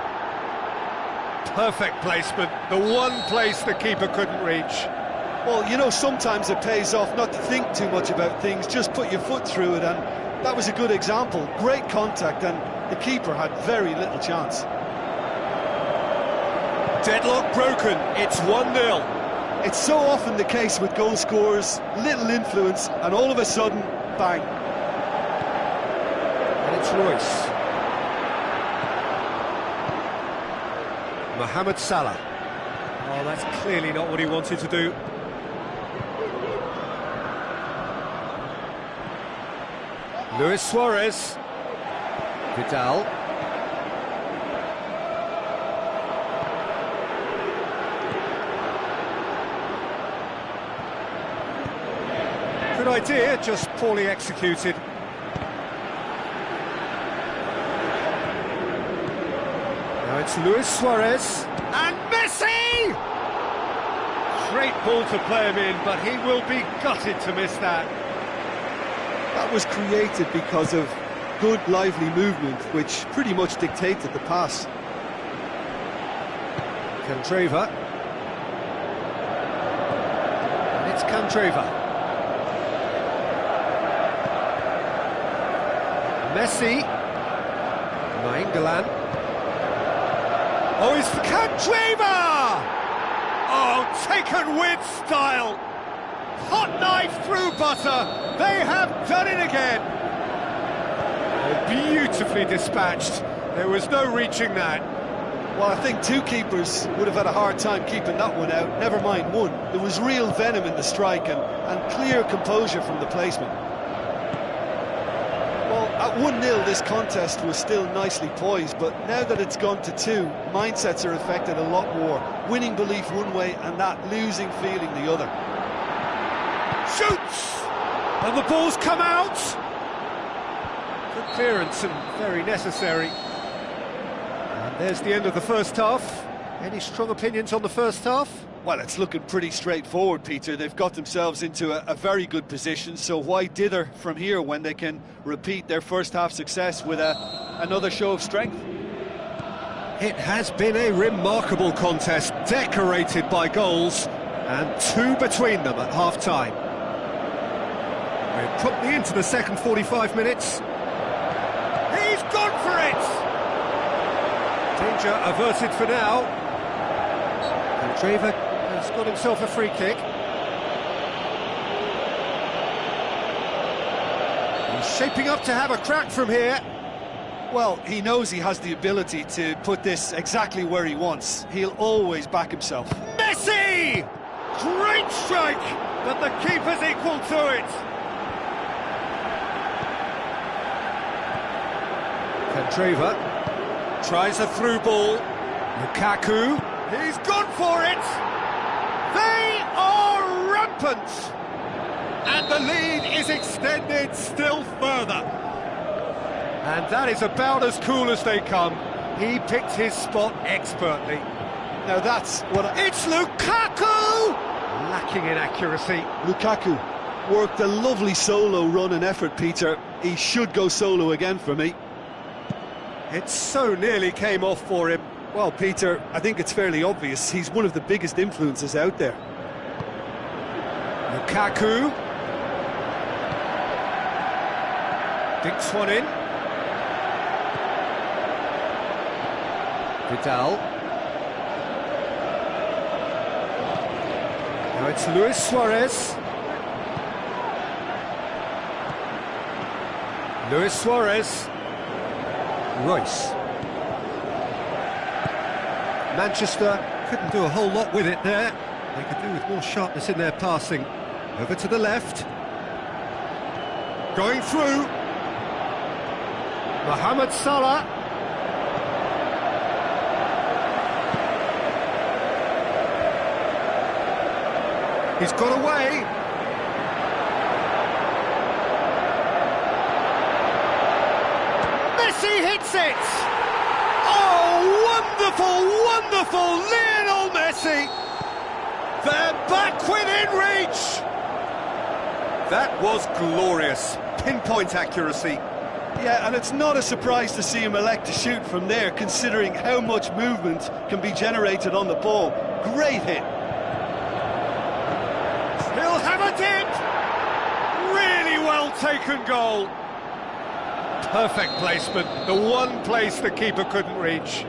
Perfect placement, the one place the keeper couldn't reach. Well, you know, sometimes it pays off not to think too much about things, just put your foot through it, and that was a good example. Great contact, and the keeper had very little chance. Deadlock broken, it's 1-0. It's so often the case with goal scorers, little influence, and all of a sudden, bang. And it's Royce. Mohamed Salah. Oh, that's clearly not what he wanted to do. Luis Suarez. Vidal. Good idea, just poorly executed. Now it's Luis Suarez. And Messi! Great ball to play him in, but he will be gutted to miss that. That was created because of good, lively movement, which pretty much dictated the pass. Candreva. And it's Candreva. Messi. Nainggolan. Oh, it's for Candreva! Oh, taken with style! Hot knife through butter! They have done it again! Oh, beautifully dispatched. There was no reaching that. Well, I think two keepers would have had a hard time keeping that one out, never mind one. There was real venom in the strike and clear composure from the placement. Well, at 1-0 this contest was still nicely poised, but now that it's gone to 2, mindsets are affected a lot more. Winning belief one way and that losing feeling the other. Shoots! And the ball's come out! Good clearance and very necessary. And there's the end of the first half. Any strong opinions on the first half? Well, it's looking pretty straightforward, Peter. They've got themselves into a very good position, so why dither from here when they can repeat their first half success with another show of strength? It has been a remarkable contest, decorated by goals, and 2 between them at half-time. We're promptly into the second 45 minutes. He's gone for it! Danger averted for now. And Candreva has got himself a free kick. He's shaping up to have a crack from here. Well, he knows he has the ability to put this exactly where he wants. He'll always back himself. Messi! Great strike! but the keeper's equal to it. Candreva tries a through ball. Lukaku, he's gone for it. They are rampant, and the lead is extended still further. And that is about as cool as they come. He picked his spot expertly. Now that's what It's Lukaku! Lacking in accuracy. Lukaku worked a lovely solo run and effort, Peter. He should go solo again for me. It so nearly came off for him. Well, Peter, I think it's fairly obvious. He's one of the biggest influences out there. Lukaku dinks one in. Vidal. Now it's Luis Suarez. Luis Suarez. Royce. Manchester couldn't do a whole lot with it there. They could do with more sharpness in their passing. Over to the left. Going through. Mohamed Salah. He's got away. Messi hits it! Oh, wonderful, wonderful Lionel Messi! They're back within reach! That was glorious. Pinpoint accuracy. Yeah, and it's not a surprise to see him elect to shoot from there, considering how much movement can be generated on the ball. Great hit. He'll have it in! Really well taken goal. Perfect placement, the one place the keeper couldn't reach.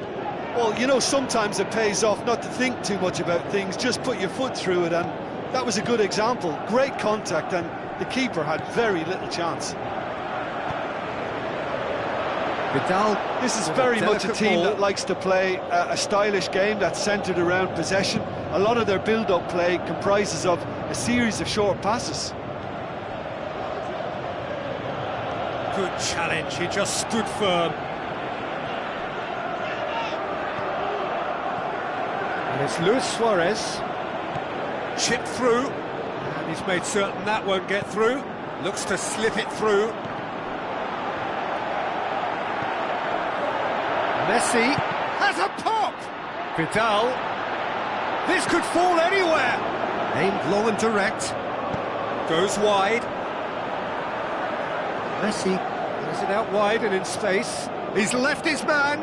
Well, you know, sometimes it pays off not to think too much about things, just put your foot through it, and that was a good example. Great contact, and the keeper had very little chance. Vidal. This is very much a team that likes to play a stylish game that's centred around possession. A lot of their build-up play comprises of a series of short passes. Good challenge, he just stood firm. And it's Luis Suarez. Chipped through. And he's made certain that won't get through. Looks to slip it through. Messi has a pop! Vidal. This could fall anywhere. Aimed long and direct. Goes wide. Messi has it out wide and in space. He's left his man.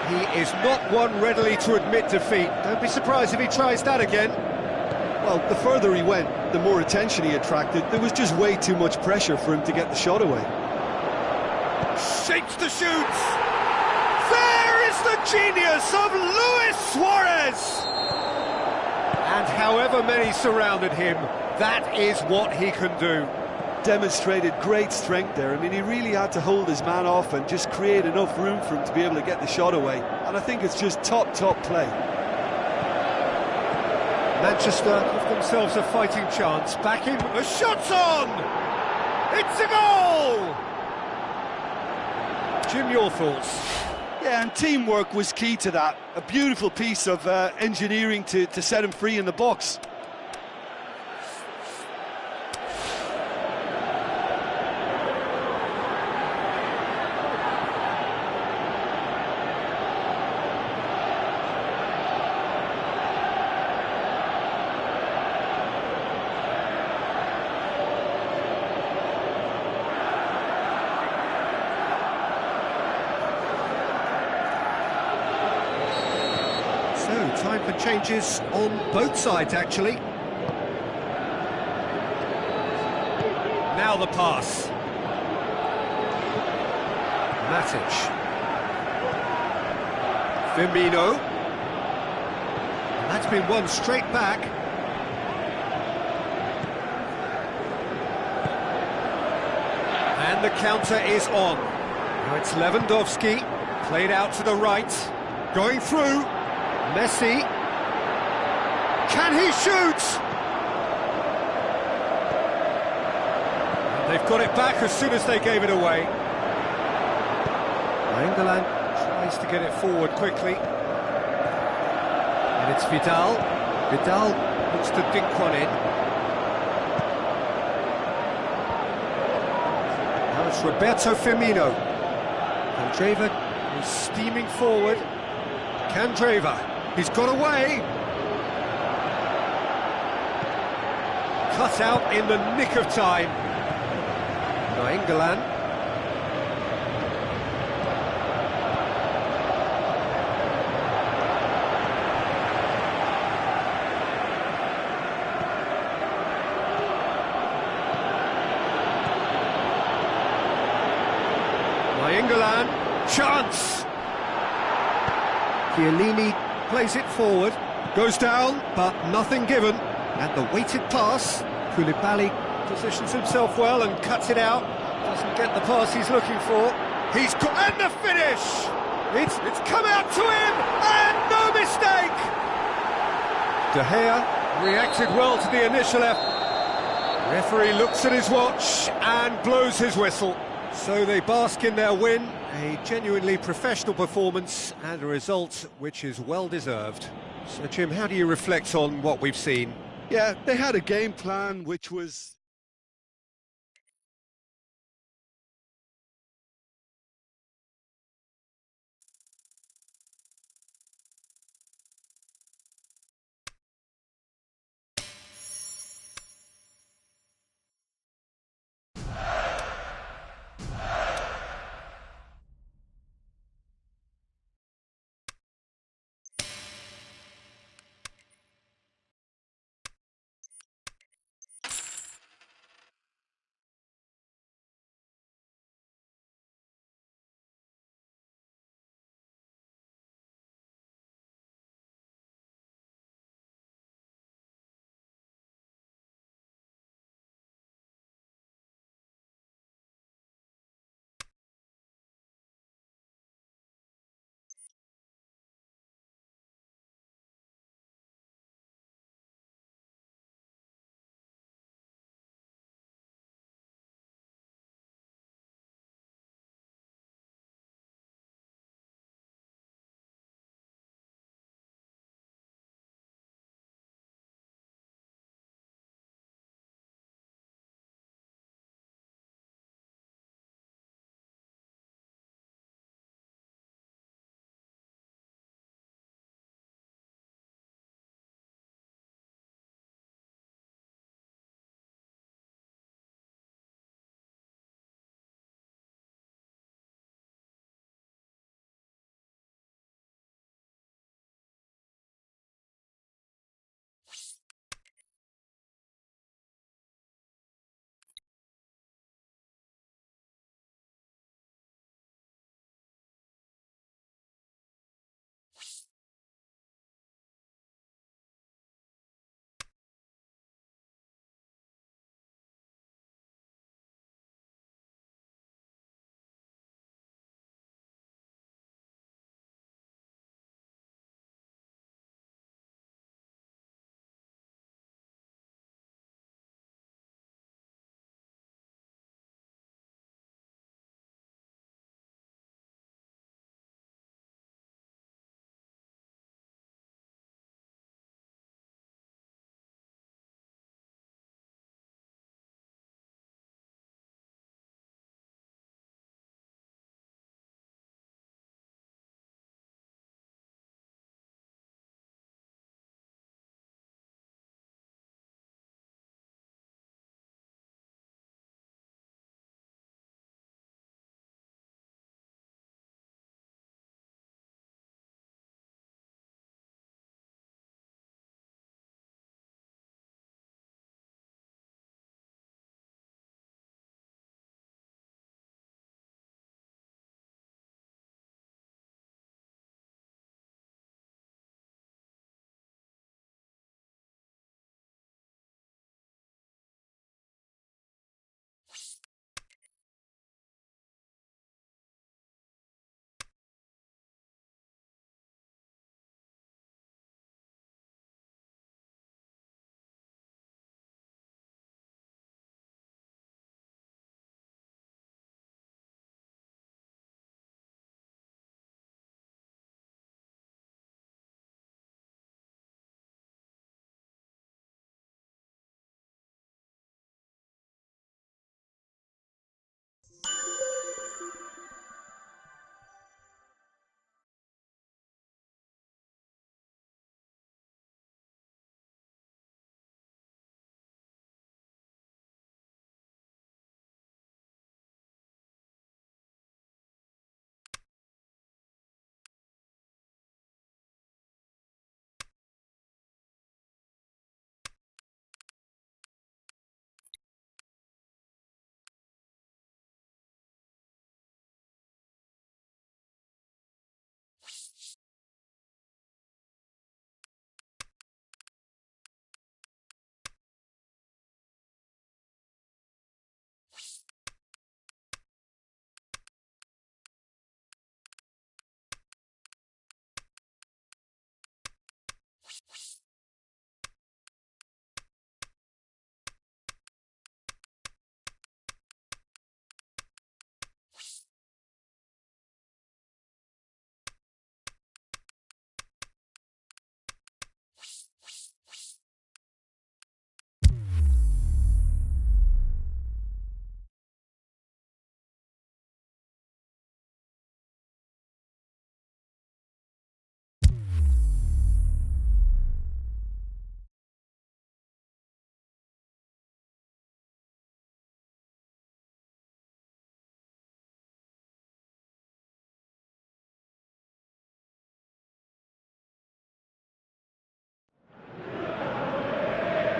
He is not one readily to admit defeat. Don't be surprised if he tries that again. Well, the further he went, the more attention he attracted. There was just way too much pressure for him to get the shot away. Shapes the shoots. There is the genius of Luis Suarez. And however many surrounded him, that is what he can do. Demonstrated great strength there. I mean, he really had to hold his man off and just create enough room for him to be able to get the shot away. And I think it's just top play. Manchester give themselves a fighting chance. Back in, the shot's on! It's a goal! Jim, your thoughts? Yeah, and teamwork was key to that. A beautiful piece of engineering to set him free in the box. Time for changes on both sides, actually. Now the pass. Matic. Firmino. And that's been won straight back. And the counter is on. Now it's Lewandowski. Played out to the right. Going through. Messi. Can he shoot? And they've got it back as soon as they gave it away. England tries to get it forward quickly. And it's Vidal. Vidal looks to dink one in. Now it's Roberto Firmino. Candreva is steaming forward. Candreva, he's got away. Cut out in the nick of time. England. England, chance! Chiellini plays it forward, goes down, but nothing given. And the weighted pass, Koulibaly positions himself well and cuts it out. Doesn't get the pass he's looking for. He's got, and the finish! It's come out to him, and no mistake! De Gea reacted well to the initial effort. Referee looks at his watch and blows his whistle. So they bask in their win, a genuinely professional performance and a result which is well deserved. So Jim, how do you reflect on what we've seen? Yeah, they had a game plan which was...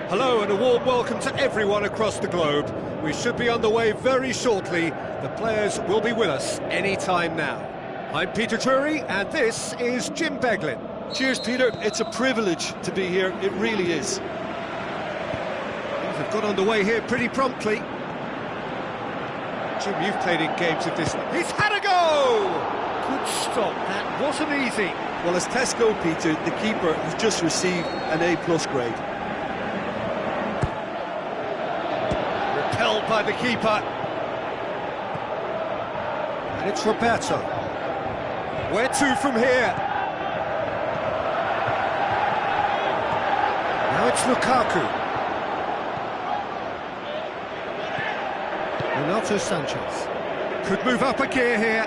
Hello and a warm welcome to everyone across the globe. We should be on the way very shortly. The players will be with us any time now. I'm Peter Drury and this is Jim Beglin. Cheers, Peter. It's a privilege to be here. It really is. Things have got underway here pretty promptly. Jim, you've played in games of this. He's had a go! Good stop. That wasn't easy. Well, as tests go, Peter, the keeper has just received an A+ grade. Repelled by the keeper. And it's Roberto. Where to from here? Now it's Lukaku. Renato Sanchez. Could move up a gear here.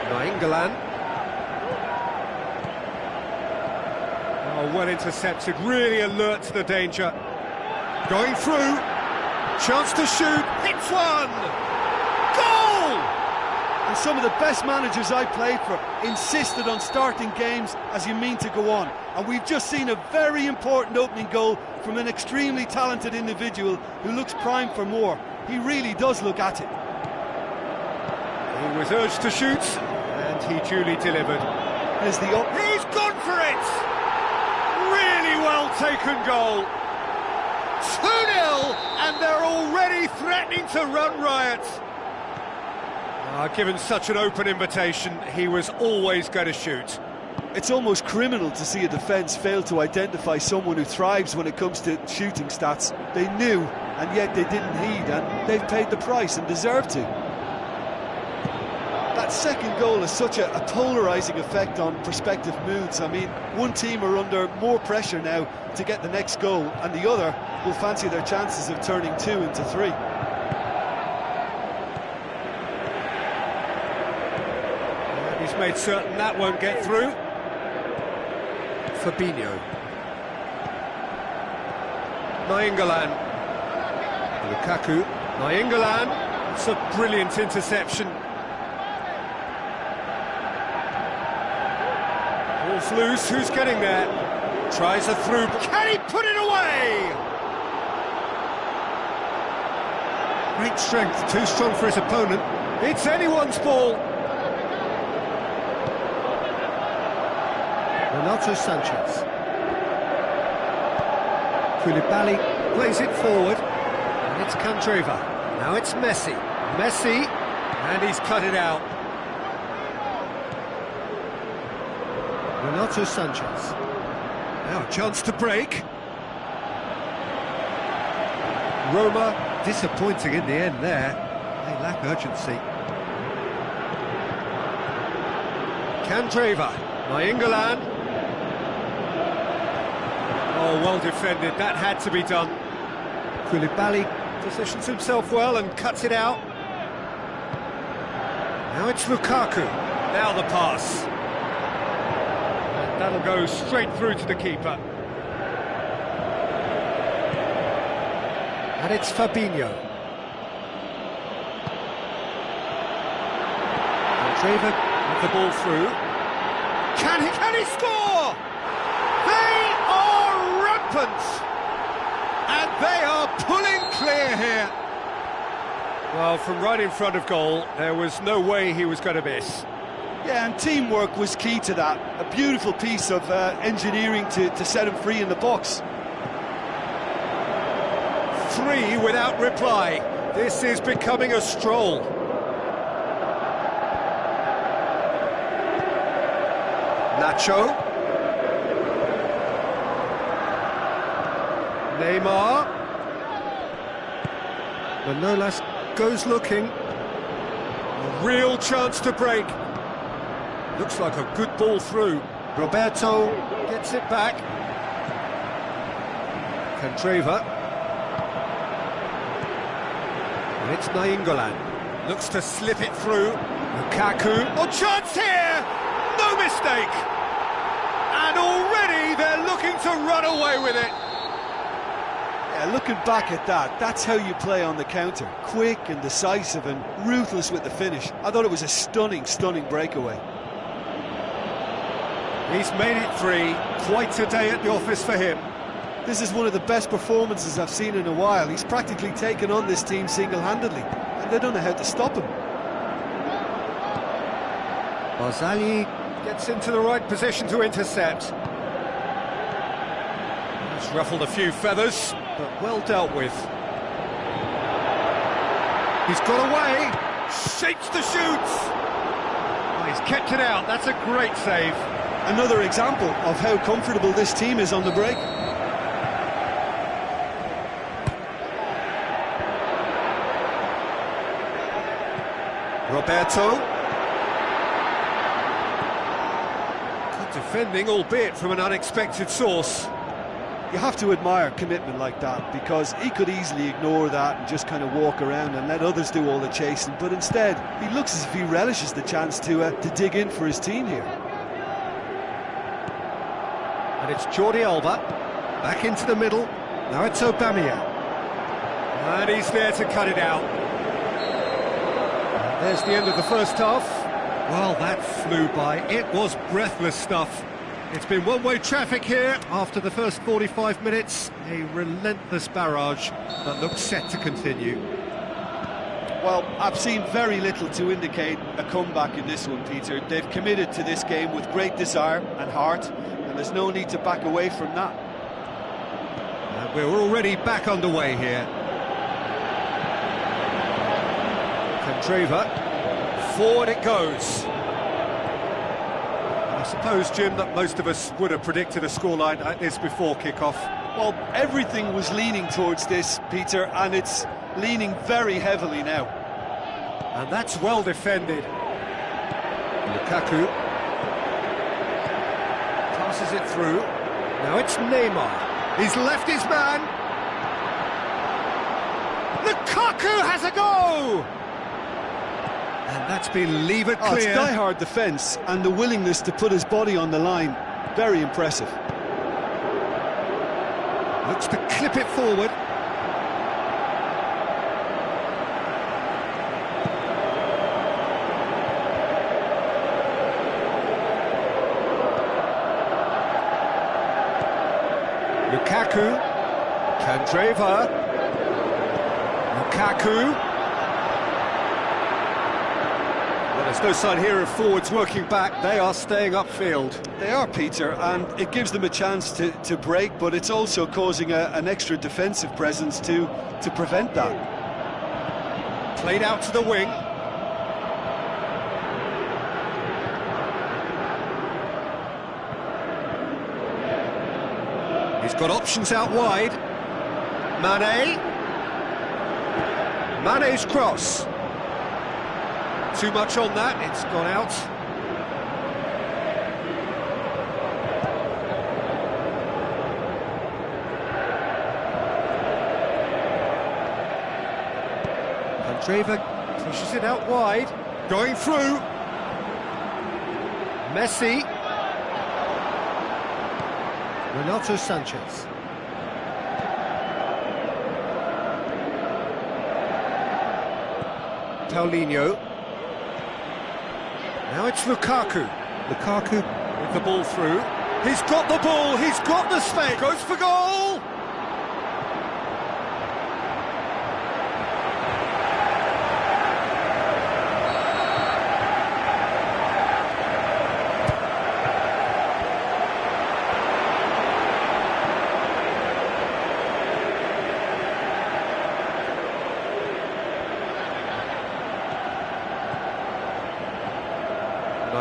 Nainggolan. Oh, well intercepted, really alert to the danger. Going through. Chance to shoot. Hits one! Goal! And some of the best managers I played for insisted on starting games as you mean to go on. And we've just seen a very important opening goal from an extremely talented individual who looks primed for more. He really does look at it. He was urged to shoot, and he duly delivered. Here's the He's gone for it! Really well taken goal. 2-0, and they're already threatening to run riot. Given such an open invitation, he was always going to shoot. It's almost criminal to see a defence fail to identify someone who thrives when it comes to shooting stats. They knew, and yet they didn't heed, and they've paid the price and deserve to. That second goal has such a polarising effect on prospective moods. I mean, one team are under more pressure now to get the next goal, and the other will fancy their chances of turning 2 into 3. He's made certain that won't get through. Fabinho. Nainggolan. Lukaku. Nainggolan. It's a brilliant interception. Ball's loose, who's getting there? Tries a through, can he put it away? Great strength, too strong for his opponent. It's anyone's ball. Renato Sanchez. Koulibaly plays it forward, and it's Candreva. Now it's Messi. Messi, and he's cut it out. Renato Sanchez. Now a chance to break. Roma disappointing in the end there. They lack urgency. Candreva. Nainggolan. Oh, well defended. That had to be done. Koulibaly positions himself well and cuts it out. Now it's Lukaku. Now the pass. That'll go straight through to the keeper. And it's Fabinho. Candreva with the ball through. Can he score? They are rampant! And they are pulling clear here. Well, from right in front of goal, there was no way he was going to miss. Yeah, and teamwork was key to that. A beautiful piece of engineering to set him free in the box. 3 without reply. This is becoming a stroll. Nacho. Neymar. Manolas goes looking. A real chance to break. Looks like a good ball through. Roberto gets it back. Candreva. And it's Nainggolan. Looks to slip it through. Lukaku. Oh, chance here! No mistake! And already they're looking to run away with it. Yeah, looking back at that, that's how you play on the counter. Quick and decisive and ruthless with the finish. I thought it was a stunning, stunning breakaway. He's made it 3. Quite a day at the office for him. This is one of the best performances I've seen in a while. He's practically taken on this team single-handedly, and they don't know how to stop him. Barzagli gets into the right position to intercept. He's ruffled a few feathers, but well dealt with. He's got away, shapes the shoots. Oh, he's kept it out, that's a great save. Another example of how comfortable this team is on the break. Roberto. Good defending, albeit from an unexpected source. You have to admire commitment like that, because he could easily ignore that and just kind of walk around and let others do all the chasing, but instead he looks as if he relishes the chance to dig in for his team here. And it's Jordi Alba, back into the middle, now it's Aubameyang. And he's there to cut it out. And there's the end of the first half. Well, that flew by, it was breathless stuff. It's been one-way traffic here after the first 45 minutes, a relentless barrage that looks set to continue. Well, I've seen very little to indicate a comeback in this one, Peter. They've committed to this game with great desire and heart, and there's no need to back away from that. And we're already back underway here. Candreva, forward it goes. I suppose, Jim, that most of us would have predicted a scoreline like this before kick-off. Well, everything was leaning towards this, Peter, and it's leaning very heavily now. And that's well defended. Lukaku passes it through. Now it's Neymar. He's left his man. Lukaku has a go! And that's been levered clear. Oh, it's die-hard defence and the willingness to put his body on the line. Very impressive. Looks to clip it forward. Lukaku. Candreva. Lukaku. There's no sign here of forwards working back, they are staying upfield. They are, Peter, and it gives them a chance to break, but it's also causing an extra defensive presence to prevent that. Played out to the wing. He's got options out wide. Mane. Mane's cross. Too much on that, it's gone out. Candreva pushes it out wide, going through. Messi. Renato Sanchez. Paulinho. Now it's Lukaku. Lukaku with the ball through. He's got the ball, he's got the space. Goes for goal!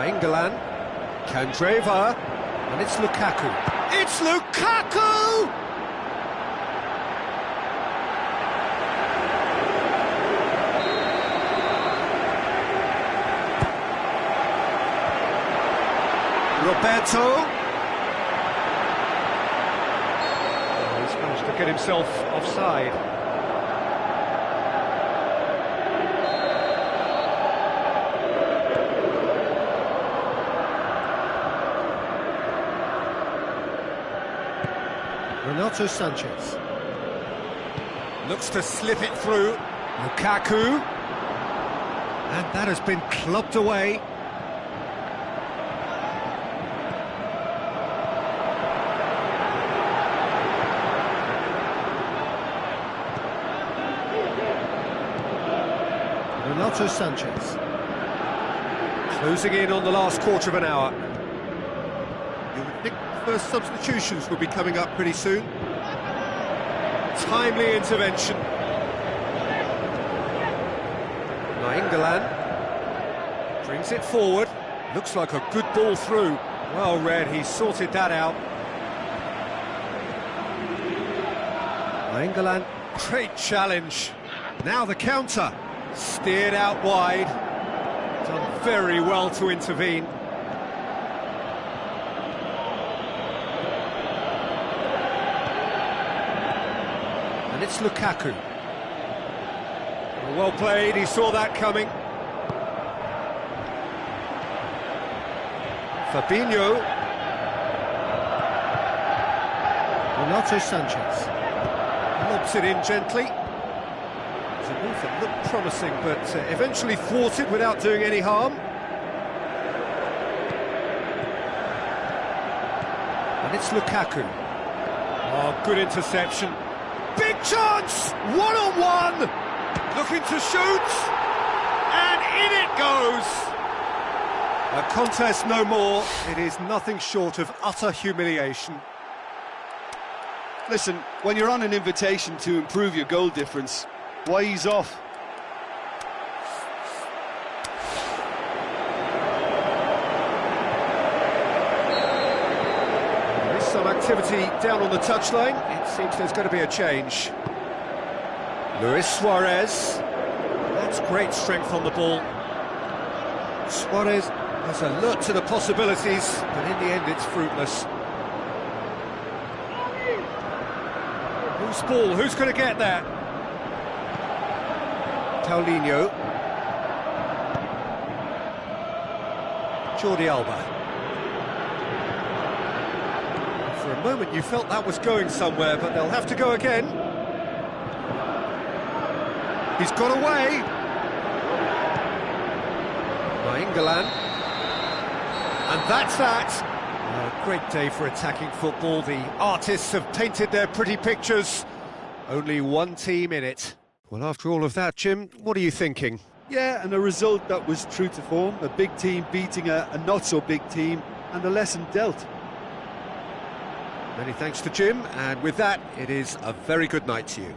England, Candreva, and it's Lukaku. It's Lukaku! Roberto. Oh, he's managed to get himself offside. Renato Sanchez looks to slip it through. Lukaku, and that has been clubbed away. Renato Sanchez. Closing in on the last quarter of an hour. You would think the first substitutions will be coming up pretty soon. Timely intervention. Nainggolan brings it forward. Looks like a good ball through. Well read, he sorted that out. Nainggolan, great challenge. Now the counter. Steered out wide. Done very well to intervene. And it's Lukaku. Well played, he saw that coming. Fabinho. Renato Sanchez. Lobs it in gently. It's a move that looked promising, but eventually thwarted without doing any harm. And it's Lukaku. Oh, good interception. Big chance! One-on-one! Looking to shoot! And in it goes! A contest no more. It is nothing short of utter humiliation. Listen, when you're on an invitation to improve your goal difference, why ease off? There is some activity down on the touchline. It seems there's going to be a change. Luis Suarez. That's great strength on the ball. Suarez has alert to the possibilities, but in the end it's fruitless. Whose ball? Who's going to get that? Paulinho. Jordi Alba. For a moment you felt that was going somewhere, but they'll have to go again. He's got away. Nainggolan. And that's that. A great day for attacking football. The artists have painted their pretty pictures. Only one team in it. Well, after all of that, Jim, what are you thinking? Yeah, and a result that was true to form. A big team beating a not-so-big team, and a lesson dealt. Many thanks to Jim, and with that, it is a very good night to you.